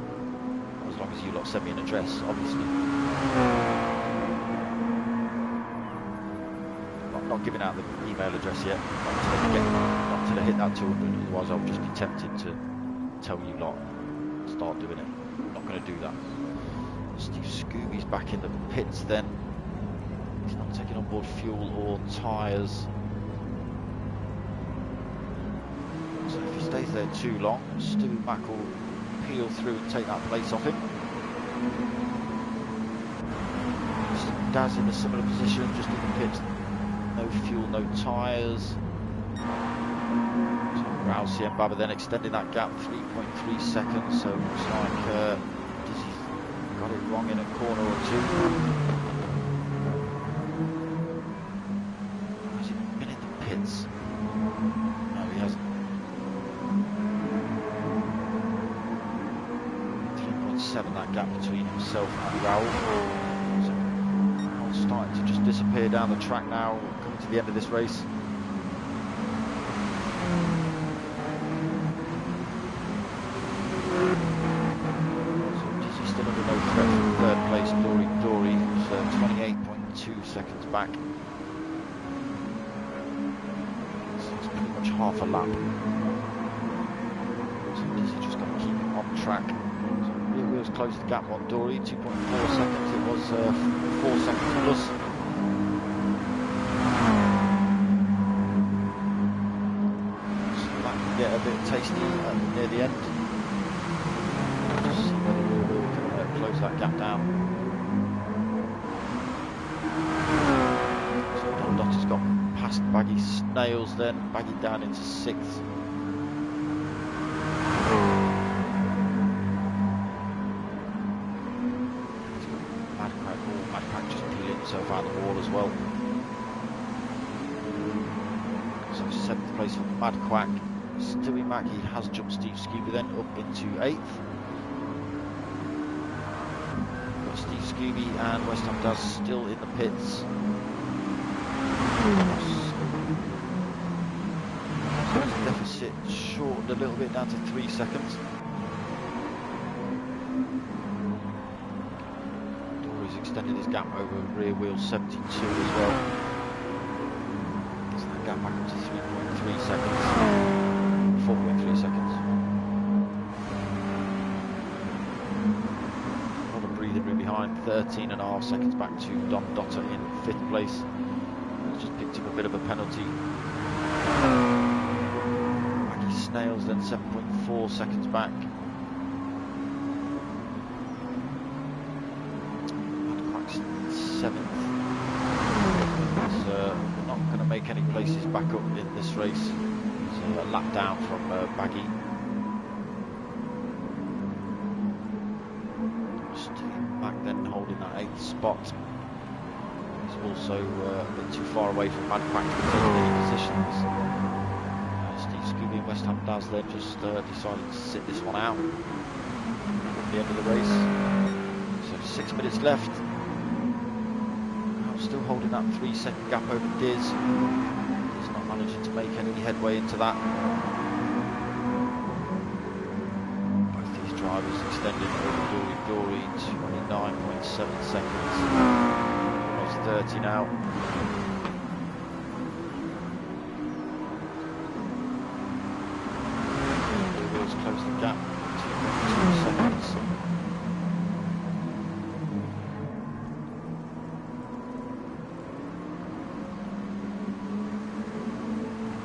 as long as you lot send me an address, obviously. I'm not giving out the email address yet, not until I hit that 200, otherwise I'll just be tempted to tell you lot, start doing it. I'm not going to do that. Steve Scooby's back in the pits then. He's not taking on board fuel or tyres. So if he stays there too long, Stewie Mac will peel through and take that place off him. Daz in a similar position, just in the pits. No fuel, no tyres. So Rousey and Baba then extending that gap 3.3 seconds. So it looks like got it wrong in a corner or two. Has he been in the pits? No, he hasn't. 3.7 that gap between himself and Raoul. So Raoul's starting to just disappear down the track now, coming to the end of this race. back. So it's pretty much half a lap. So Dizzy just got to keep it on track. So rear wheels closed the gap on Dory, 2.4 seconds. It was 4 seconds plus. So that can get a bit tasty near the end. Just see whether rear wheel can close that gap down. Dotter's got past Baggy Snails then, Baggy down into 6th. Madcrack just peeling himself out of the wall as well. So 7th place for Madquack. Stewie Mackie has jumped Steve Scooby then up into 8th. Got Steve Scooby and West Ham Daz still in the pits. So his deficit shortened a little bit down to 3 seconds. Dory's extended his gap over rear wheel 72 as well. So that gap back up to 3.3 seconds. 4.3 seconds. Another breathing room behind, 13.5 seconds back to Dom Dotter in 5th place. Just picked up a bit of a penalty. Maggie Snails then 7.4 seconds back. Madquack's 7th. He's not going to make any places back up in this race. He's a lap down from Baggy. Steve Mack then holding that 8th spot. Also a bit too far away from Madquack to take any positions. Steve Scooby and West Ham Daz then just decided to sit this one out at the end of the race. So 6 minutes left. I'm still holding that 3-second gap over Diz. He's not managing to make any headway into that. Both these drivers extending over Dory 29.7 seconds. 30 now. The wheels close the gap, 2.2 seconds.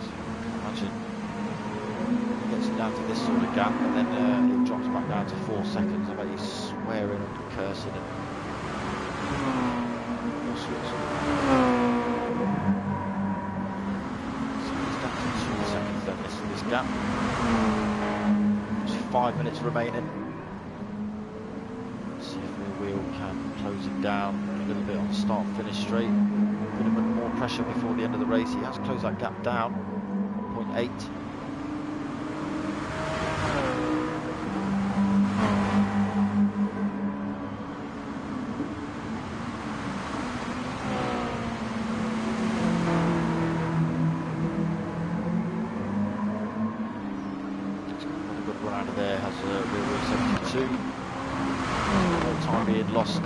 So I can imagine he gets it down to this sort of gap, and then it drops back down to 4 seconds. I bet he's swearing and cursing and so he's down to 2 seconds then, this gap. There's 5 minutes remaining. Let's see if rear wheel can close it down a little bit on start finish straight. A bit more pressure before the end of the race. He has closed that gap down, 1.8. Lost.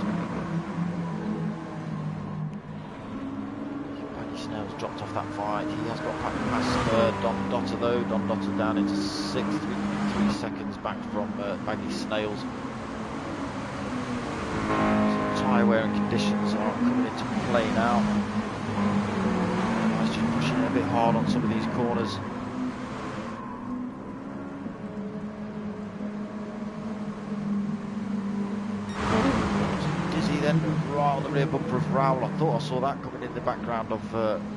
Baggy Snails dropped off that fight. He has got back past Dom Dotter though. Dom Dotter down into 6th, 3 seconds back from Baggy Snails. So tyre wear and conditions are coming into play now. He's just pushing it a bit hard on some of these corners. Right on the rear bumper of Rowell. I thought I saw that coming in the background of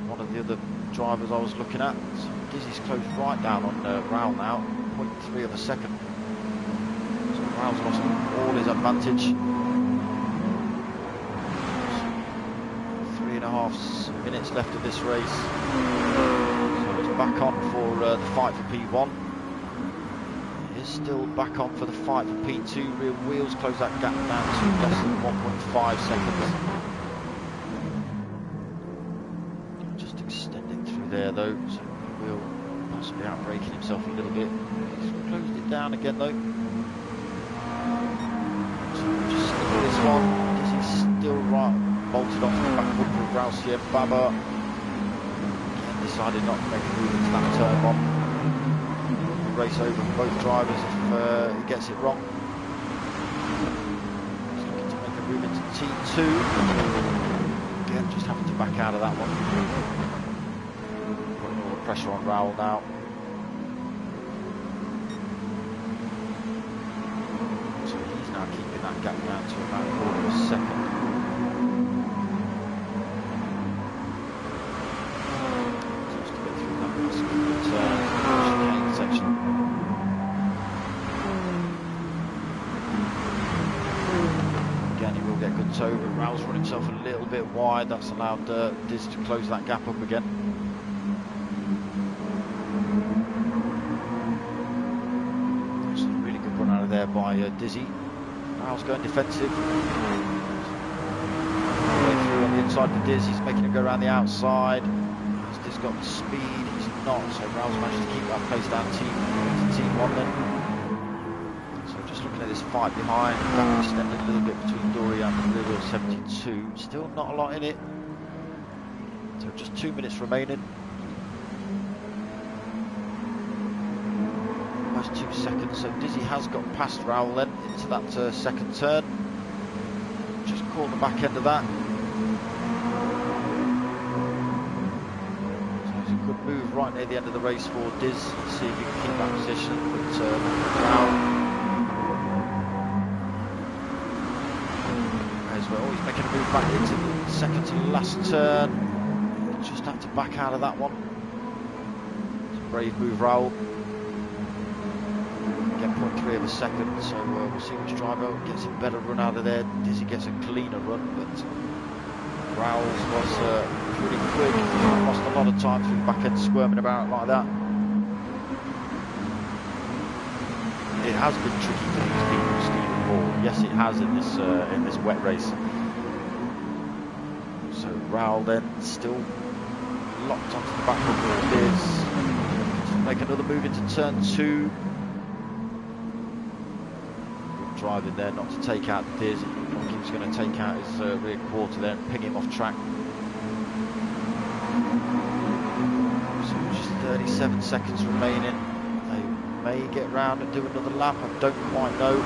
one of the other drivers I was looking at. So Dizzy's closed right down on Rowell now, 0.3 of a second. So Rowell's lost all his advantage. 3.5 minutes left of this race. So it's back on for the fight for P1. Still back on for the fight for P2. Rear wheels close that gap down to less than 1.5 seconds. Just extending through there though, so wheel possibly outbraking himself a little bit. He's closed it down again though. So just stick with this one. He's still right bolted off the back bumper of Ralston Baba decided not to make a move into that turn one. Race over both drivers if he gets it wrong. He's looking to make a move into T2. Again, just having to back out of that one. Putting all the pressure on Raul now. So he's now keeping that gap down to about a quarter of a second. Just to get through that last turn. Section. Again, he will get good toe, but Raul's run himself a little bit wide. That's allowed Diz to close that gap up again. That's a really good run out of there by Dizzy. Raul's going defensive. Way through on the inside for Diz. He's making him go around the outside. Has Diz got the speed? Not, so Raul's managed to keep that place down to team 1 then. So just looking at this fight behind, that extended a little bit between Dory and the rear wheel 72. Still not a lot in it. So just 2 minutes remaining. Almost 2 seconds. So Dizzy has got past Raul then into that second turn. Just caught the back end of that. Move right near the end of the race for Diz, see if he can keep that position, but Raul as well, he's making a move back into the second to last turn, just had to back out of that one. It's a brave move, Raul. Get 0.3 of a second, so we'll see which driver gets a better run out of there. Dizzy gets a cleaner run, but Raul's was pretty quick. Lost a lot of time through the back end, squirming about like that. It has been tricky for these people steering ball. Yes, it has in this wet race. So Raul then still locked onto the back of Diz. Make another move into turn 2. Good driving there, not to take out Diz. He was going to take out his rear quarter there and ping him off track. So just 37 seconds remaining. They may get round and do another lap, I don't quite know.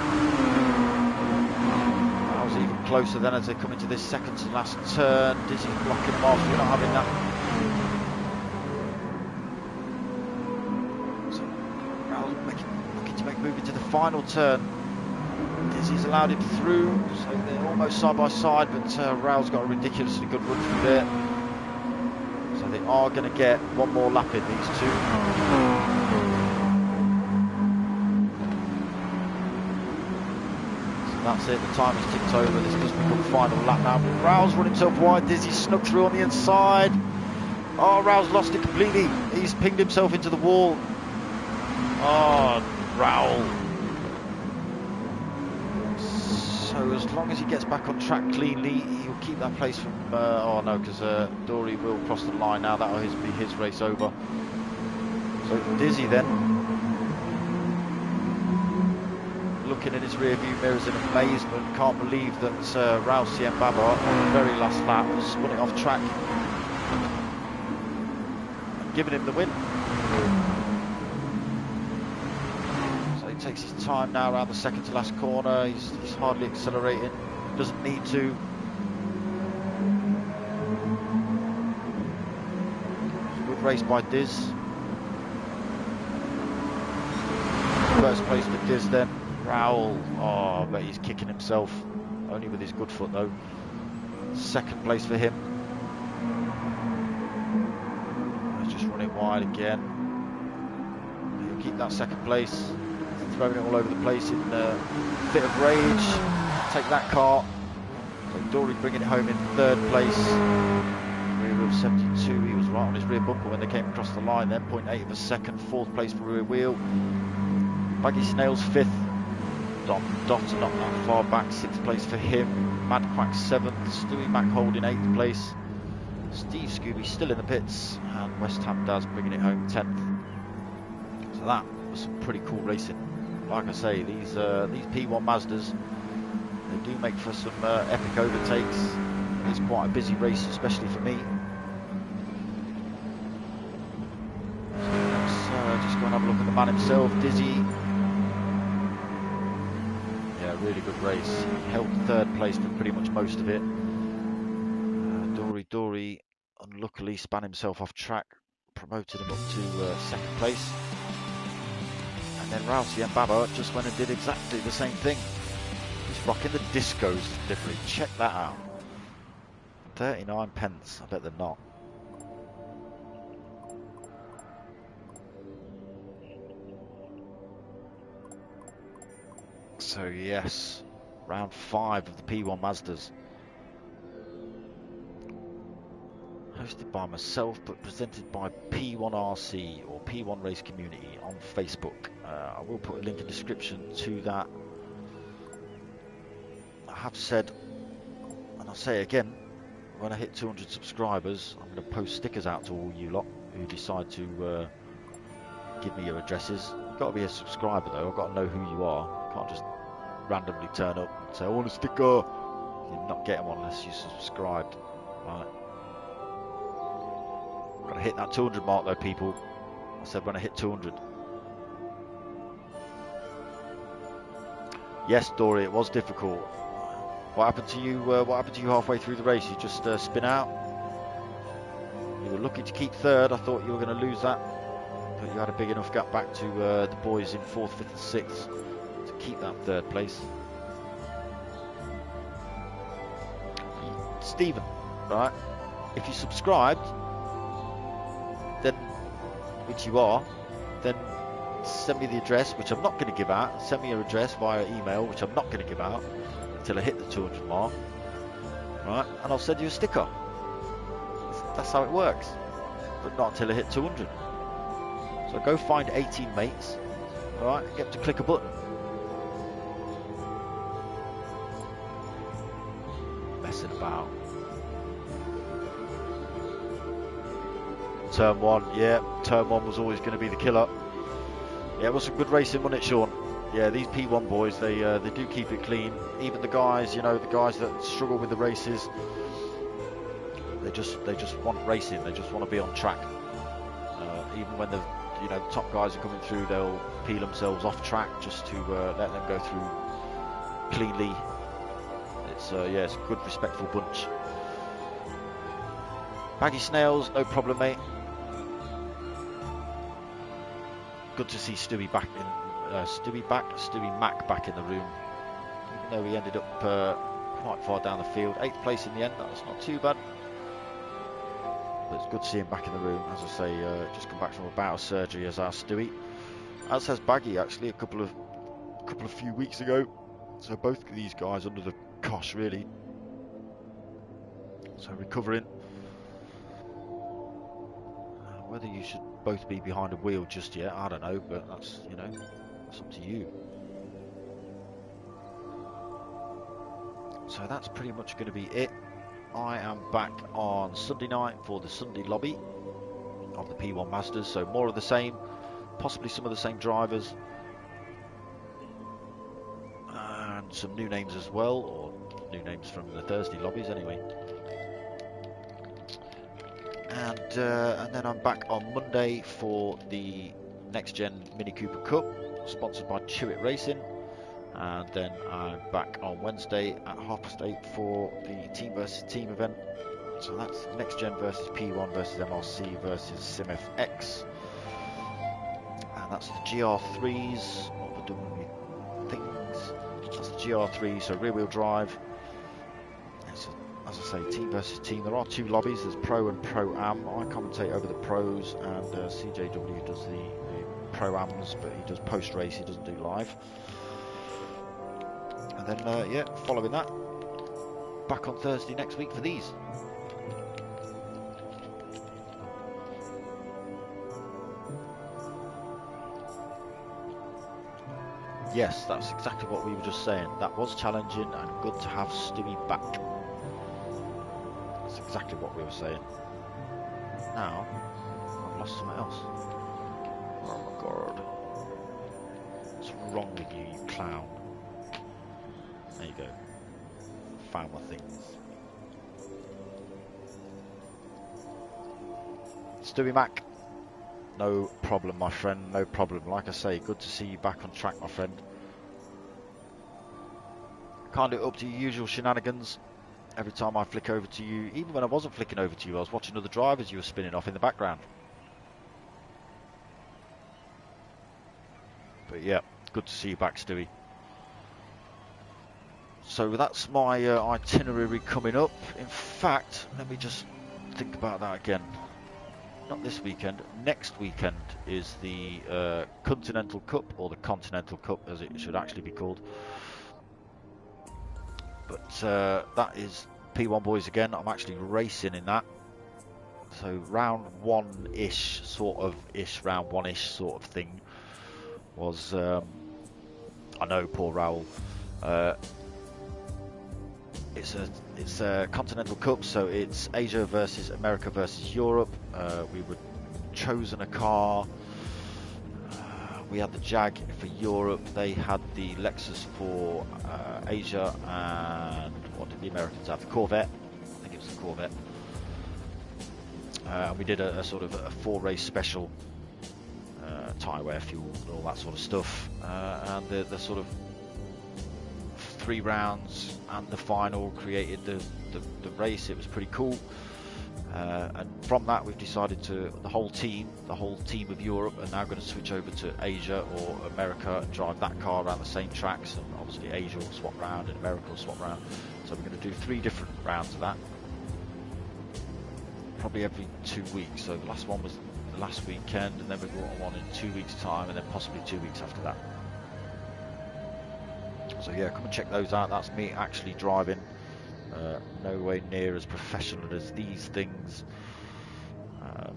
That was even closer then as they come into this second to last turn. Dizzy's blocking them off, we're not having that. So Raul looking to make a move into the final turn. Dizzy's allowed him through, so they're almost side by side, but Raul's got a ridiculously good run through there. So they are going to get one more lap in, these two. So that's it, the time is ticked over. This does become final lap now. But Raul's run himself wide, Dizzy snuck through on the inside. Oh, Raul's lost it completely. He's pinged himself into the wall. Oh, Raul. So as long as he gets back on track cleanly, he'll keep that place from... oh no, because Dory will cross the line now. That'll be his race over. So Dizzy then, looking in his rear view mirrors in amazement, can't believe that Ralston Baba on the very last lap has spun it off track and given him the win. Takes his time now around the second to last corner. He's hardly accelerating, doesn't need to. Good race by Diz. First place for Diz then. Raul, oh, but he's kicking himself, only with his good foot though. Second place for him. He's just running wide again. He'll keep that second place. Throwing it all over the place in a bit of rage. Take that car. So Dory bringing it home in third place. Rear wheel 72. He was right on his rear bumper when they came across the line then. 0.8 of a second. Fourth place for rear wheel. Baggy Snails fifth. Dot not that far back. Sixth place for him. Mad Quack seventh. Stewie Mac holding eighth place. Steve Scooby still in the pits. And West Ham Daz bringing it home 10th. So that was some pretty cool racing. Like I say, these P1 Mazdas, they do make for some epic overtakes. It's quite a busy race, especially for me. So let's just go and have a look at the man himself, Dizzy. Yeah, really good race. He held third place for pretty much most of it. Dory unluckily span himself off track, promoted him up to second place. And then Rousey and Baba just went and did exactly the same thing. He's rocking the discos delivery. Check that out. 39 pence. I bet they're not. So yes, round 5 of the P1 Mazdas. Hosted by myself, but presented by P1RC or P1 Race Community on Facebook. I will put a link in the description to that. I have said, and I'll say it again, when I hit 200 subscribers, I'm going to post stickers out to all you lot who decide to give me your addresses. You've got to be a subscriber though. I've got to know who you are. You can't just randomly turn up and say, I want a sticker. You're not getting one unless you subscribed. Right. Got to hit that 200 mark though, people. I said when I hit 200. Yes, Dory, it was difficult. What happened to you? What happened to you halfway through the race? You just spin out. You were lucky to keep third. I thought you were going to lose that, but you had a big enough gap back to the boys in 4th, 5th, and 6th to keep that third place. Stephen, right? If you subscribed, then, which you are, then send me the address, which I'm not going to give out. Send me your address via email, which I'm not going to give out until I hit the 200 mark, right? And I'll send you a sticker. That's how it works, but not until I hit 200. So go find 18 mates, all right? Get them to click a button. Messing about. Turn 1, yeah. Turn 1 was always going to be the killer. Yeah, it was some good racing, wasn't it, Sean? Yeah, these P1 boys, they do keep it clean. Even the guys, you know, the guys that struggle with the races, they just want racing. They just want to be on track. Even when the top guys are coming through, they'll peel themselves off track just to let them go through cleanly. It's yeah, it's a good, respectful bunch. Baggy Snails, no problem, mate. Good to see Stewie back in. Stewie Mac back in the room. Even though he ended up quite far down the field, 8th place in the end. That's not too bad. But it's good to see him back in the room. As I say, just come back from a bout of surgery as our Stewie. As has Baggy actually a few weeks ago. So both of these guys under the cosh really. So recovering. Whether you should both be behind a wheel just yet, I don't know, but that's, you know, it's up to you. So that's pretty much going to be it. I am back on Sunday night for the Sunday lobby of the P1 Mazdas, so more of the same, possibly some of the same drivers, and some new names as well, or new names from the Thursday lobbies anyway. And then I'm back on Monday for the Next Gen Mini Cooper Cup, sponsored by Chewit Racing. And then I'm back on Wednesday at 8:30 for the Team versus Team event. So that's Next Gen versus P1 versus MRC versus SimFX. And that's the GR3s, not the W things. That's the GR3, so rear wheel drive. As I say, team versus team. There are 2 lobbies. There's Pro and Pro-Am. I commentate over the Pros, and CJW does the Pro-Ams, but he does post-race. He doesn't do live. And then, yeah, following that, back on Thursday next week for these. Yes, that's exactly what we were just saying. That was challenging and good to have Stewie back. That's exactly what we were saying. Now, I've lost something else. Oh my god. What's wrong with you, you clown? There you go. Found my things. Stewie Mac, no problem, my friend, no problem. Like I say, good to see you back on track, my friend. Can't do it up to your usual shenanigans. Every time I flick over to you, even when I wasn't flicking over to you, I was watching other drivers you were spinning off in the background. But yeah, good to see you back, Stewie. So that's my itinerary coming up. In fact, let me just think about that again. Not this weekend, next weekend is the Continental Cup, or the Continental Cup as it should actually be called. But that is P1 boys again. I'm actually racing in that. So round one-ish, round one-ish sort of thing was, I know, poor Raul. It's a Continental Cup, so it's Asia versus America versus Europe. We were chosen a car. We had the Jag for Europe. They had the Lexus for Asia, and what did the Americans have? The Corvette. I think it was the Corvette. We did a sort of a 4-race special, tyre wear, fuel, all that sort of stuff, and the sort of 3 rounds and the final created the race. It was pretty cool. And from that we've decided to, the whole team of Europe are now going to switch over to Asia or America and drive that car around the same tracks, and obviously Asia will swap round and America will swap round. So we're going to do 3 different rounds of that, probably every 2 weeks. So the last one was the last weekend, and then we've got one in 2 weeks time, and then possibly 2 weeks after that. So yeah, come and check those out. That's me actually driving. No way near as professional as these things,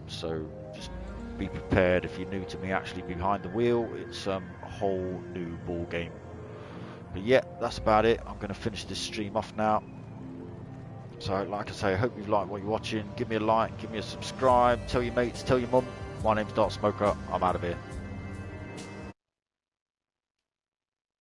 so just be prepared. If you're new to me actually behind the wheel, it's a whole new ball game. But yeah, that's about it. I'm going to finish this stream off now. So like I say, I hope you've liked what you're watching. Give me a like, give me a subscribe, tell your mates, tell your mum. My name's darksmoka. I'm out of here.